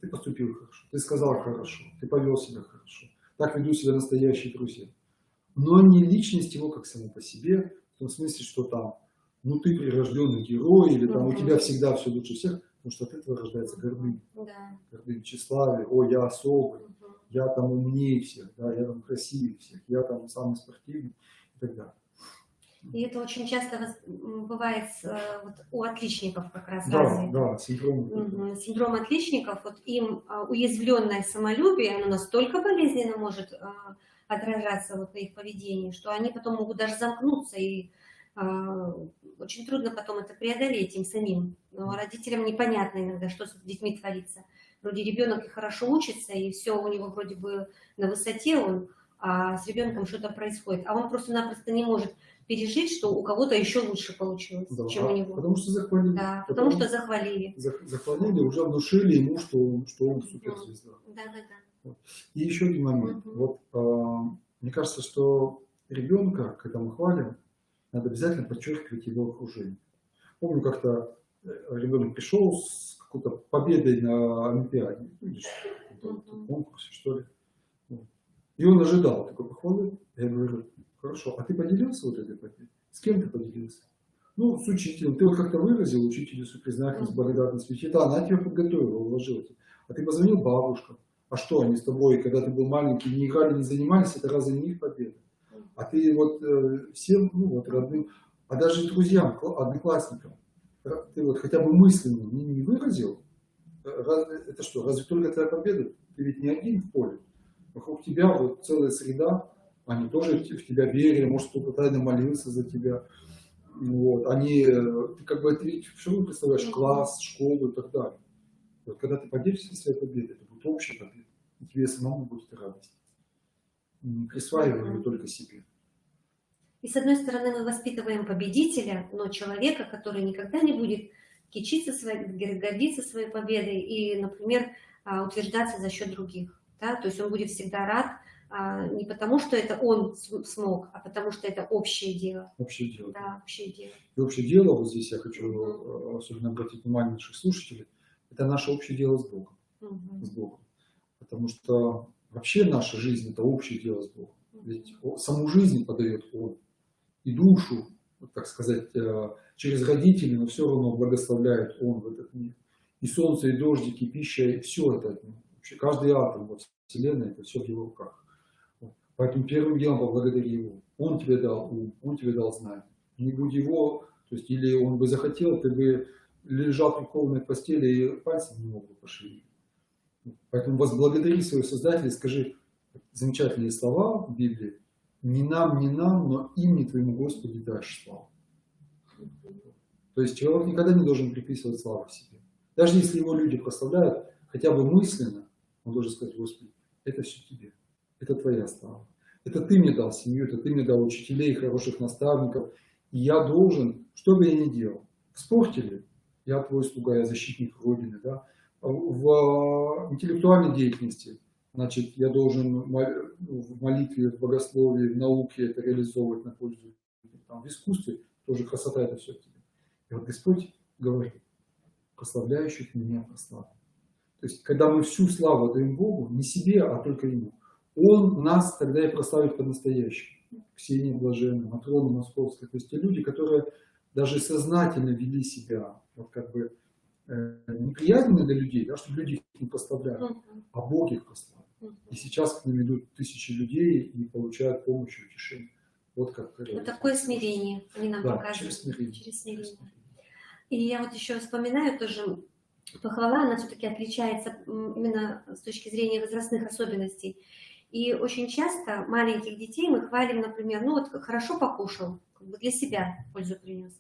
Ты поступил хорошо, ты сказал хорошо, ты повел себя хорошо. Так ведут себя настоящие друзья. Но не личность его как само по себе, в том смысле, что там, ну ты прирожденный герой, или там у тебя всегда все лучше всех, потому что от этого рождается гордыня. Гордыня, тщеславие, о, я особый, я там умнее всех, да, я там красивее всех, я там самый спортивный и так далее. И это очень часто бывает вот, у отличников как раз развито. Да, синдром. Синдром отличников, вот им уязвленное самолюбие, оно настолько болезненно может отражаться вот на их поведении, что они потом могут даже замкнуться, и очень трудно потом это преодолеть им самим. Но родителям непонятно иногда, что с детьми творится. Вроде ребенок и хорошо учится, и все у него вроде бы на высоте, а с ребенком что-то происходит. А он просто-напросто не может пережить, что у кого-то еще лучше получилось, да, чем у него. Потому что захвалили. Да, потому что захвалили. Захвалили, уже внушили ему, что он суперзвезда. Да. Вот. И еще один момент. Вот, мне кажется, что ребенка, когда мы хвалим, надо обязательно подчеркивать его окружение. Помню, как-то ребенок пришел с какой-то победой на Олимпиаде, или конкурсе, что ли. Вот. И он ожидал такой похвалы. Я говорю, Хорошо. А ты поделился вот этой победой? С кем ты поделился? Ну, с учителем. Ты вот как-то выразил учителю свою признательность, благодарность. Ведь это она тебя подготовила, уложила. А ты позвонил бабушкам. А что они с тобой, когда ты был маленький, не играли, не занимались, это разве не их победа? А ты вот всем, ну вот родным, а даже друзьям, одноклассникам, ты вот хотя бы мысленно не выразил, это что, разве только твоя победа? Ты ведь не один в поле. Вокруг тебя вот целая среда, они тоже в тебя верили, может, кто-то тайно молился за тебя. Вот. Они, ты как бы, ты все равно представляешь класс, школу и так далее. Вот, когда ты поделишься своей победой, это будет общая победа. И тебе самому будет радость. Не присваивай ее только себе. И с одной стороны мы воспитываем победителя, но человека, который никогда не будет кичиться своей, гордиться своей победой и, например, утверждаться за счет других. Да? То есть он будет всегда рад не потому, что это он смог, а потому что это общее дело. Общее дело. Да, общее дело. И общее дело, вот здесь я хочу особенно обратить внимание наших слушателей, это наше общее дело с Богом. С Богом. Потому что вообще наша жизнь это общее дело с Богом. Ведь саму жизнь подает Он. И душу, так сказать, через родителей, но все равно благословляет Он в этот мир. И солнце, и дождик, и пища, и все это от Него. Вообще каждый атом вот, Вселенной, это все в Его руках. Поэтому первым делом поблагодари Его. Он тебе дал ум, Он тебе дал знания. Не будь Его, то есть или Он бы захотел, ты бы лежал прикованный в постели и пальцем не мог бы пошевелить. Поэтому возблагодари своего Создателя и скажи замечательные слова в Библии. Не нам, но имени Твоему Господи дашь славу. То есть человек никогда не должен приписывать славу себе. Даже если его люди прославляют, хотя бы мысленно, он должен сказать: Господи, это все Тебе. Это Твоя слава. Это Ты мне дал семью, это Ты мне дал учителей, хороших наставников. И я должен, что бы я ни делал, в спорте ли, я Твой слуга, я защитник Родины, да? В интеллектуальной деятельности, значит, я должен в молитве, в богословии, в науке это реализовывать на пользу. Там, в искусстве тоже красота это все в тебе. И вот Господь говорит: прославляющих меня прославлю. То есть, когда мы всю славу даем Богу, не себе, а только Ему, Он нас тогда и прославит по-настоящему. Ксения Блаженная, Матрона Московская. То есть те люди, которые даже сознательно вели себя, вот как бы неприятно для людей, да, чтобы люди их не прославляли, а Бог их прославит. И сейчас к ним идут тысячи людей и получают помощь и утешение. Вот как. Вот такое смирение они нам показывают. Через смирение. И я вот еще вспоминаю тоже, похвала, она все-таки отличается именно с точки зрения возрастных особенностей. И очень часто маленьких детей мы хвалим, например, ну вот хорошо покушал, как бы для себя пользу принес.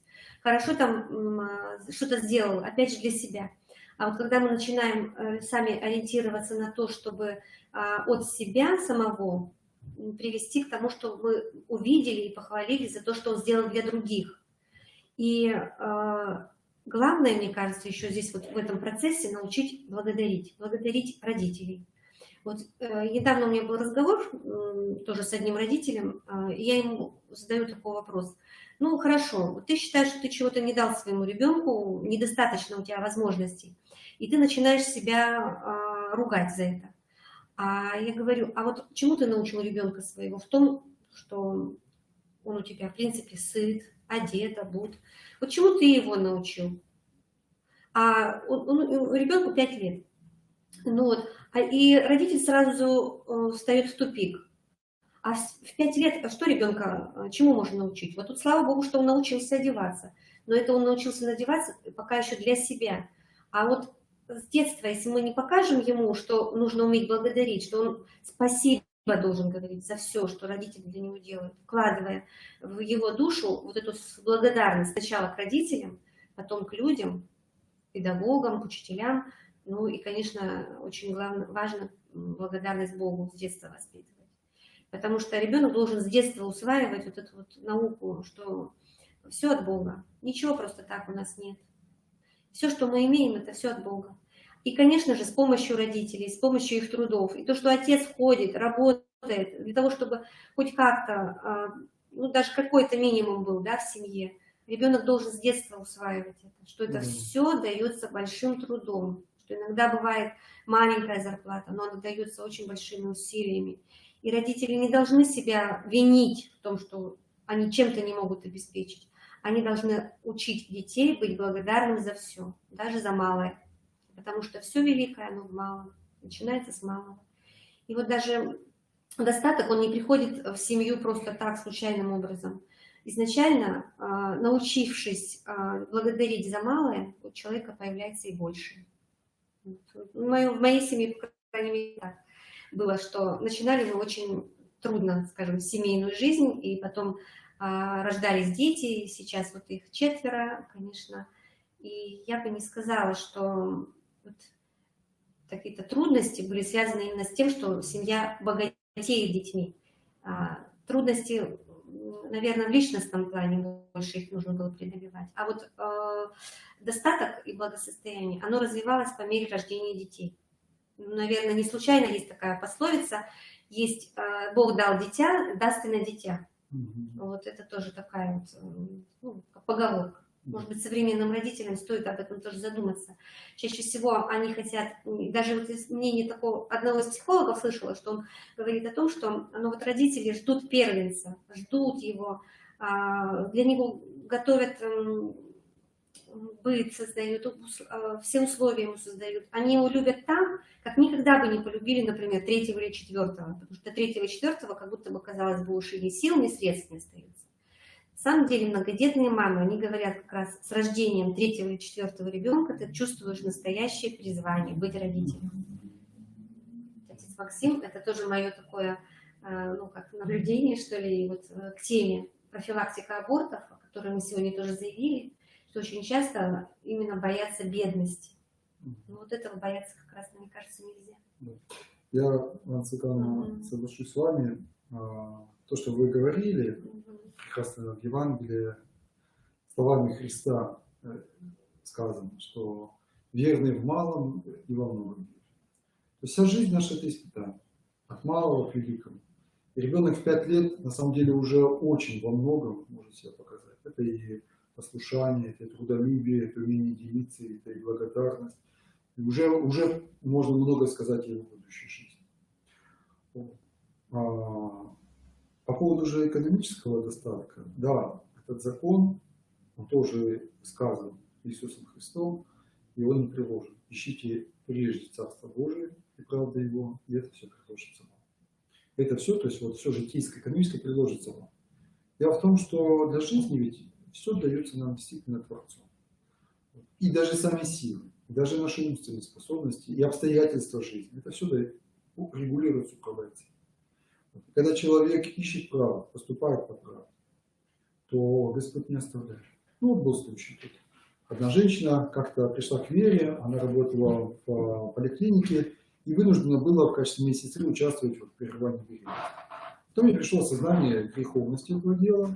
Хорошо там что-то сделал, опять же для себя. А вот когда мы начинаем сами ориентироваться на то, чтобы от себя самого привести к тому, что мы увидели и похвалили за то, что он сделал для других. И главное, мне кажется, еще здесь вот в этом процессе научить благодарить родителей. Вот недавно у меня был разговор тоже с одним родителем, и я ему задаю такой вопрос. Ну, хорошо, вот ты считаешь, что ты чего-то не дал своему ребенку, недостаточно у тебя возможностей, и ты начинаешь себя ругать за это. А я говорю, а вот чему ты научил ребенка своего? В том, что он у тебя, в принципе, сыт, одет, обут. Вот чему ты его научил? А ребенку 5 лет. Ну вот, и родитель сразу встает в тупик. А в 5 лет что ребенка, чему можно научить? Вот тут, слава Богу, что он научился одеваться. Но это он научился одеваться пока еще для себя. А вот с детства, если мы не покажем ему, что нужно уметь благодарить, что он спасибо должен говорить за все, что родители для него делают, вкладывая в его душу вот эту благодарность сначала к родителям, потом к людям, педагогам, к учителям, ну и, конечно, очень важно благодарность Богу с детства воспитывать. Потому что ребенок должен с детства усваивать вот эту вот науку, что все от Бога, ничего просто так у нас нет. Все, что мы имеем, это все от Бога. И, конечно же, с помощью родителей, с помощью их трудов. И то, что отец ходит, работает, для того, чтобы хоть как-то, ну, даже какой-то минимум был, да, в семье, ребенок должен с детства усваивать это, что это все дается большим трудом, что иногда бывает маленькая зарплата, но она дается очень большими усилиями. И родители не должны себя винить в том, что они чем-то не могут обеспечить. Они должны учить детей быть благодарным за все, даже за малое. Потому что все великое, оно в малом. Начинается с малого. И вот даже достаток, он не приходит в семью просто так, случайным образом. Изначально, научившись благодарить за малое, у человека появляется и больше. В моей семье, по крайней мере, так было, что начинали мы очень трудно, скажем, семейную жизнь, и потом рождались дети, и сейчас вот их 4, конечно. И я бы не сказала, что вот какие-то трудности были связаны именно с тем, что семья богатеет детьми. Трудности, наверное, в личностном плане больше их нужно было преодолевать. А вот достаток и благосостояние, оно развивалось по мере рождения детей. Наверное, не случайно есть такая пословица, есть Бог дал дитя, даст и на дитя. Вот это тоже такая вот, поговорка. Может быть, современным родителям стоит об этом тоже задуматься. Чаще всего они хотят, даже вот из мнения такого, одного из психологов слышала, что он говорит о том, что вот родители ждут первенца, ждут его, для него готовят быт, создают, все условия ему создают. Они его любят там, как никогда бы не полюбили, например, 3-го или 4-го, потому что 3-го и 4-го как будто бы, казалось бы, уж ни сил, ни средств не остается. На самом деле многодетные мамы, они говорят как раз с рождением 3-го или 4-го ребенка ты чувствуешь настоящее призвание быть родителем. Отец Максим, это тоже мое такое, как наблюдение, что ли, вот к теме профилактика абортов, о которой мы сегодня тоже заявили, что очень часто именно боятся бедности. Но вот этого бояться как раз, мне кажется, нельзя. Я, Анна Светлановна, соглашусь с вами. То, что вы говорили, прекрасно в Евангелии, словами Христа сказано, что верный в малом и во многом. То есть вся жизнь наша — это испытание. От малого к великому. И ребенок в 5 лет, на самом деле, уже очень во многом может себя показать. Это и послушание, это и трудолюбие, это умение делиться, это и благодарность. И уже можно много сказать о его будущей жизни. По поводу же экономического достатка, да, этот закон, он тоже сказан Иисусом Христом, и он не приложен. Ищите прежде Царство Божие и правда Его, и это все приложится вам. Это все, то есть вот все житейское, экономическое приложится вам. Дело в том, что для жизни ведь все дается нам действительно Творцом. И даже сами силы, и даже наши умственные способности, и обстоятельства жизни, это все регулируется, управляется. Когда человек ищет право, поступает по праву, то Господь не оставляет. Ну, вот был случай тут. Одна женщина как-то пришла к вере, она работала в поликлинике и вынуждена была в качестве медсестры участвовать в прерывании беременности. Потом ей пришло сознание греховности этого дела,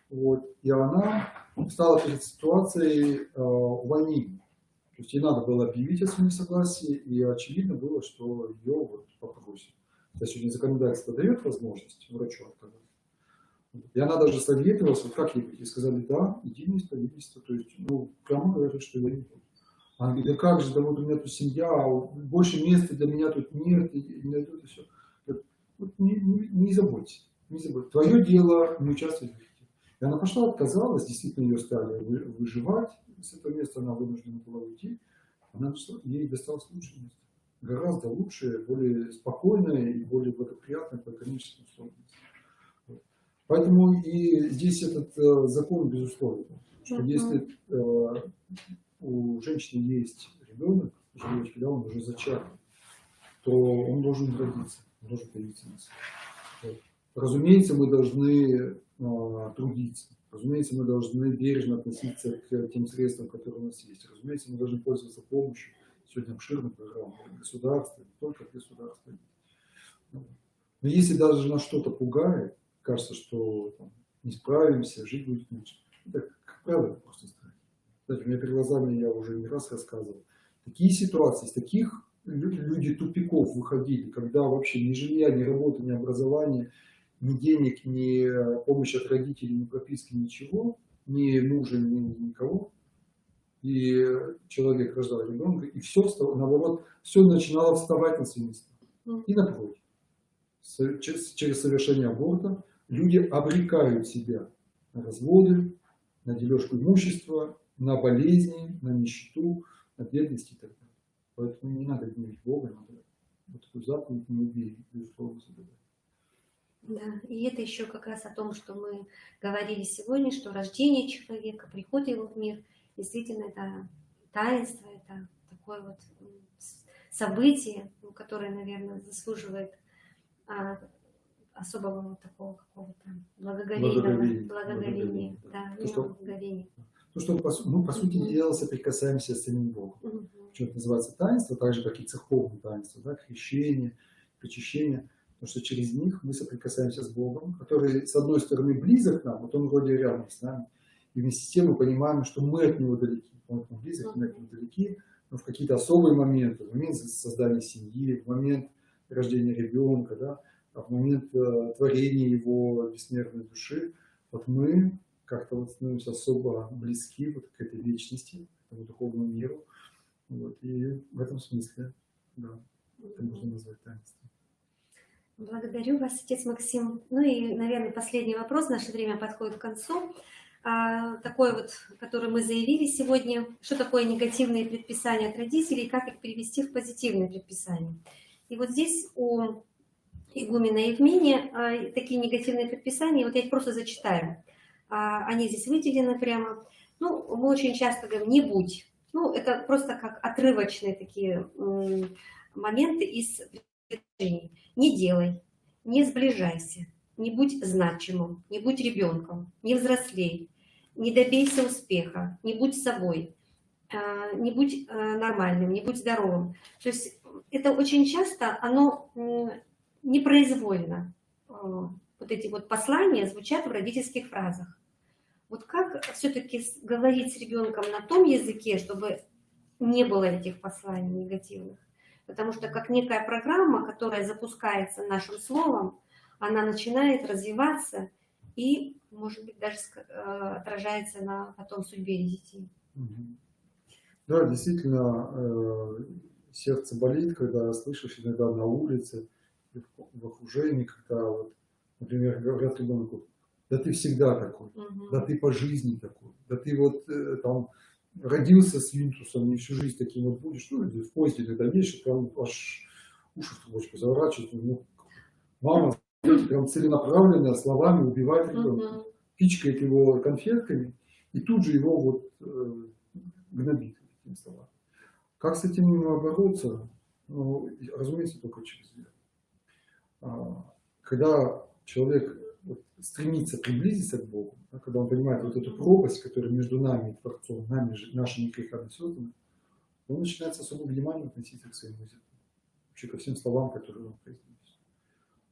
и она стала перед ситуацией увольнения. То есть ей надо было объявить о своем несогласии, и очевидно было, что ее попросят. То есть сегодня законодательство дает возможность врачу отказать. И она даже советовалась, как ей быть. И сказали, да, иди на исповедительство. То есть, прямо говорят, что я не буду. Она говорит, да как же, да вот у меня тут семья, больше места для меня тут нет, и не найдут, и все. Не заботься, не заботься. Твое дело не участвовать в грехе. И она пошла, отказалась, действительно ее стали выживать. С этого места она вынуждена была уйти. Она ей досталось лучшее место. Гораздо лучше, более спокойное и более благоприятное по экономическим условиям. Поэтому и здесь этот закон безусловен, что если у женщины есть ребенок, животик, да, он уже зачат, то он должен родиться, он должен появиться на свет. Разумеется, мы должны трудиться. Разумеется, мы должны бережно относиться к тем средствам, которые у нас есть. Разумеется, мы должны пользоваться помощью. Сегодня обширная программа государства, не только государства. Но если даже нас что-то пугает, кажется, что не справимся, жить будет лучше. Это, как правило, просто страх. Кстати, у меня перед глазами, я уже не раз рассказывал, такие ситуации, из таких люди тупиков выходили, когда вообще ни жилья, ни работы, ни образования, ни денег, ни помощи от родителей, ни прописки, ничего, ни мужа, ни никого. И человек рождал ребенка, и все, наоборот, все начинало вставать на свои места. И напротив. через совершение аборта люди обрекают себя на разводы, на дележку имущества, на болезни, на нищету, на бедность и так далее. Поэтому не надо гневить Бога, надо вот эту заповедь не убей, безусловно, соблюдать. Да, и это еще как раз о том, что мы говорили сегодня, что рождение человека, приход его в мир, действительно это таинство, это такое вот событие, которое, наверное, заслуживает особого вот такого какого-то благоговения. Да, благоговения. То, что мы, по сути дела, соприкасаемся с самим Богом. Почему это называется таинство, так же, как и церковное таинство, да, крещение, причащение. Потому что через них мы соприкасаемся с Богом, который, с одной стороны, близок к нам, вот Он вроде рядом с нами. И вместе с тем мы понимаем, что мы от Него далеки. Он от нас близок, мы от Него далеки. Но в какие-то особые моменты, в момент создания семьи, в момент рождения ребенка, да, в момент творения Его бессмертной души, вот мы как-то вот становимся особо близки вот к этой вечности, к этому духовному миру. Вот. И в этом смысле, да, это можно назвать таинством. Благодарю вас, отец Максим. Ну и, наверное, последний вопрос. Наше время подходит к концу. Такой вот, который мы заявили сегодня. Что такое негативные предписания от родителей и как их перевести в позитивные предписания? И вот здесь у игумена Евмения такие негативные предписания, вот я их просто зачитаю. Они здесь выделены прямо. Ну, мы очень часто говорим «не будь». Ну, это просто как отрывочные такие моменты из предложений. Не делай, не сближайся, не будь значимым, не будь ребенком, не взрослей, не добейся успеха, не будь собой, не будь нормальным, не будь здоровым. То есть это очень часто, оно непроизвольно. Вот эти вот послания звучат в родительских фразах. Вот как все-таки говорить с ребенком на том языке, чтобы не было этих посланий негативных? Потому что как некая программа, которая запускается нашим словом, она начинает развиваться и, может быть, даже отражается на потом судьбе детей. Да, действительно, сердце болит, когда слышишь иногда на улице, в окружении, когда, вот, например, говорят ребенку: да ты всегда такой, да ты по жизни такой, да ты вот там родился с Винтусом и всю жизнь таким вот будешь, ну, в поезде иногда едешь, прям аж уши в трубочку заворачивают. Ну, мама прям целенаправленно словами убивает ребенка, пичкает его конфетками и тут же его вот гнобит этими словами. Как с этим бороться? Ну, разумеется, только через веру. Когда человек стремится приблизиться к Богу, да, когда он понимает вот эту пропасть, которая между нами и Творцом, нами, нашими грехами создана, он начинает с особым вниманием относиться к своему языку, вообще ко всем словам, которые он произносит.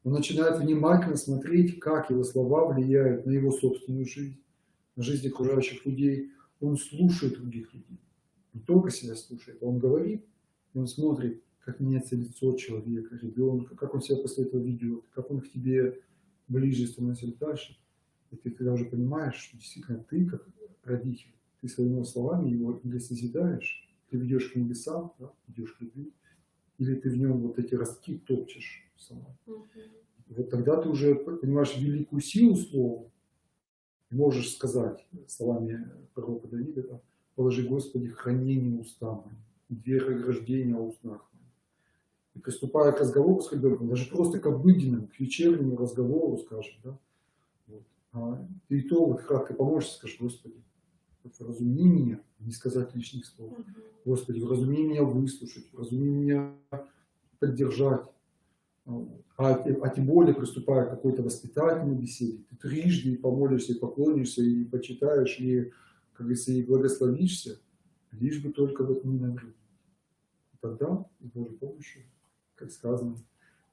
Он начинает внимательно смотреть, как его слова влияют на его собственную жизнь, на жизнь окружающих людей. Он слушает других людей, не только себя слушает, а он говорит, и он смотрит, как меняется лицо человека, ребенка, как он себя после этого ведет, как он к тебе ближе становится дальше. И ты тогда уже понимаешь, что действительно ты, как родитель, ты своими словами его или созидаешь, ты ведешь к небесам, да, ведешь к любви, или ты в нем вот эти ростки топчешь сама. Вот тогда ты уже понимаешь великую силу слова, и можешь сказать словами пророка Давида: да, положи, Господи, хранение устам моим, дверь ограждения о устах моих. И приступая к разговору с ребенком, даже просто к обыденному, к вечернему разговору, скажем, да, вот, ты и то вот кратко поможешь, скажешь: Господи, вот, вразуми меня, не сказать лишних слов. Господи, вразуми меня выслушать, вразуми меня поддержать. А тем более, приступая к какой-то воспитательной беседе, ты трижды помолишься, и поклонишься, и почитаешь, и, как говорится, и благословишься, лишь бы только вот не навредить. Тогда, с Божьей помощью, как сказано,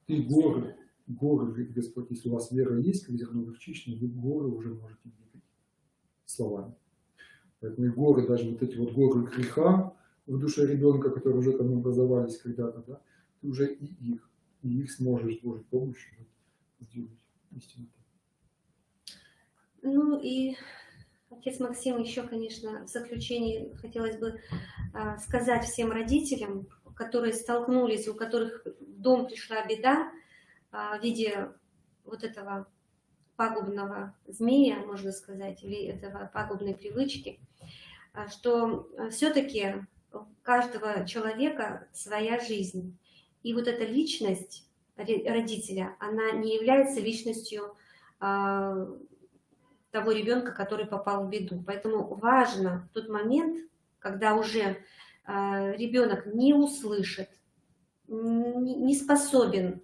ты горы, говорит Господь, если у вас вера есть, как зерно горчичное, вы горы уже можете двигать словами. Поэтому и горы, даже вот эти вот горы греха в душе ребенка, которые уже там образовались когда-то, да, ты уже и их сможешь с Божьей помощью сделать истинно. Ну и, отец Максим, еще, конечно, в заключении хотелось бы сказать всем родителям, которые столкнулись, у которых в дом пришла беда, в виде вот этого пагубного змея, можно сказать, или этого пагубной привычки, что все-таки у каждого человека своя жизнь. И вот эта личность родителя, она не является личностью того ребенка, который попал в беду. Поэтому важно в тот момент, когда уже ребенок не услышит, не способен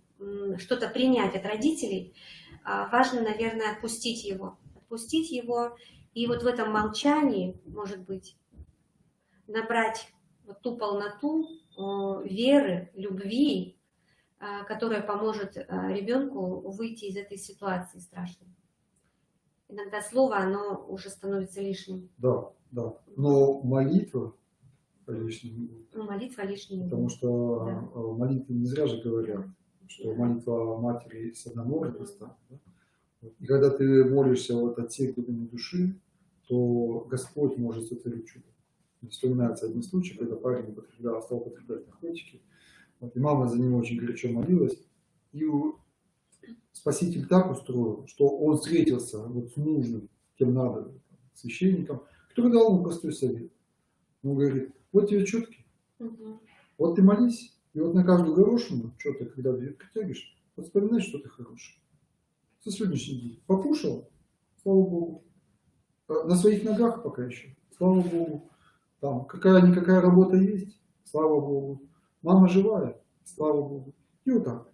что-то принять от родителей, важно, наверное, отпустить его. Отпустить его, и вот в этом молчании, может быть, набрать вот ту полноту веры, любви, которая поможет ребенку выйти из этой ситуации страшной. Иногда слово, оно уже становится лишним. Да, да. Но молитва лишней не будет. Ну, молитва лишней не Потому будет. что Да. молитвы не зря же говорят, что молитва матери с одного Христа. Да? И когда ты молишься вот от всей глубины души, то Господь может сотворить чудо. Вспоминается один случай, когда парень стал употреблять наркотики. Вот, и мама за него очень горячо молилась. И Спаситель так устроил, что он встретился вот с нужным, кем надо, священником, который дал ему простой совет. Он говорит: вот тебе четки, вот ты молись, и вот на каждую горошину, что ты, когда притягиваешь, вот вспоминай что-то хорошее. Со сегодняшний день покушал, слава Богу. На своих ногах пока еще, слава Богу. Там какая-никакая работа есть, слава Богу. Мама живая, слава Богу. И вот так.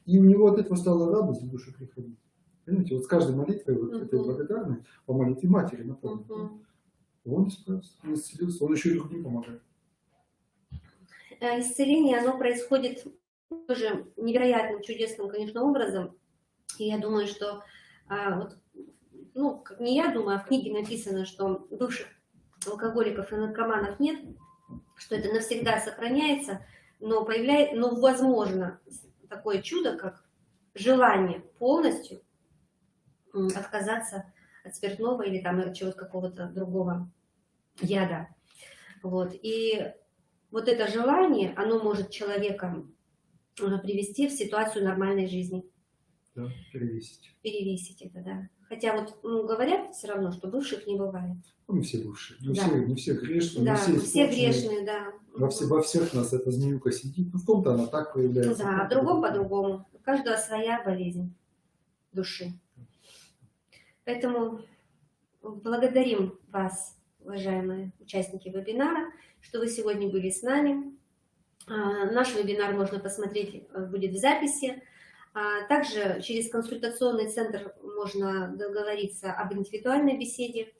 И у него от этого стала радость в душу приходить. Понимаете, вот с каждой молитвой, вот этой благодарной, по молитве матери, напомню, он исправился, он исцелился, он еще и другим помогает. Исцеление, оно происходит тоже невероятным, чудесным, конечно, образом. И я думаю, что, вот, ну, как не я думаю, а в книге написано, что бывших алкоголиков и наркоманов нет, что это навсегда сохраняется, но возможно такое чудо, как желание полностью отказаться от спиртного или там от чего-то какого-то другого яда. Вот. И вот это желание, оно может человека привести в ситуацию нормальной жизни. Да, перевесить. Перевесить это, да. Хотя вот говорят все равно, что бывших не бывает. Ну, мы все бывшие, Да. не все грешные, Да, не все грешные, да. Во всех нас эта змеюка сидит, ну в том-то она так проявляется. Да, в другом по-другому. У каждого своя болезнь души. Поэтому благодарим вас, уважаемые участники вебинара, что вы сегодня были с нами. Наш вебинар можно посмотреть будет в записи. Также через консультационный центр можно договориться об индивидуальной беседе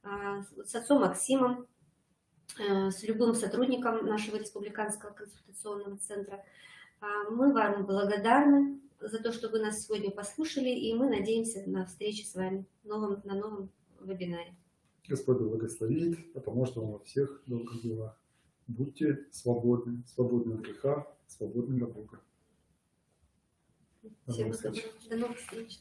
с отцом Максимом, с любым сотрудником нашего республиканского консультационного центра. Мы вам благодарны за то, что вы нас сегодня послушали, и мы надеемся на встречу с вами на новом вебинаре. Господь благословит, а поможет вам во всех добрых делах. Будьте свободны, свободны от греха, свободны от Бога. Всего доброго. До новых встреч.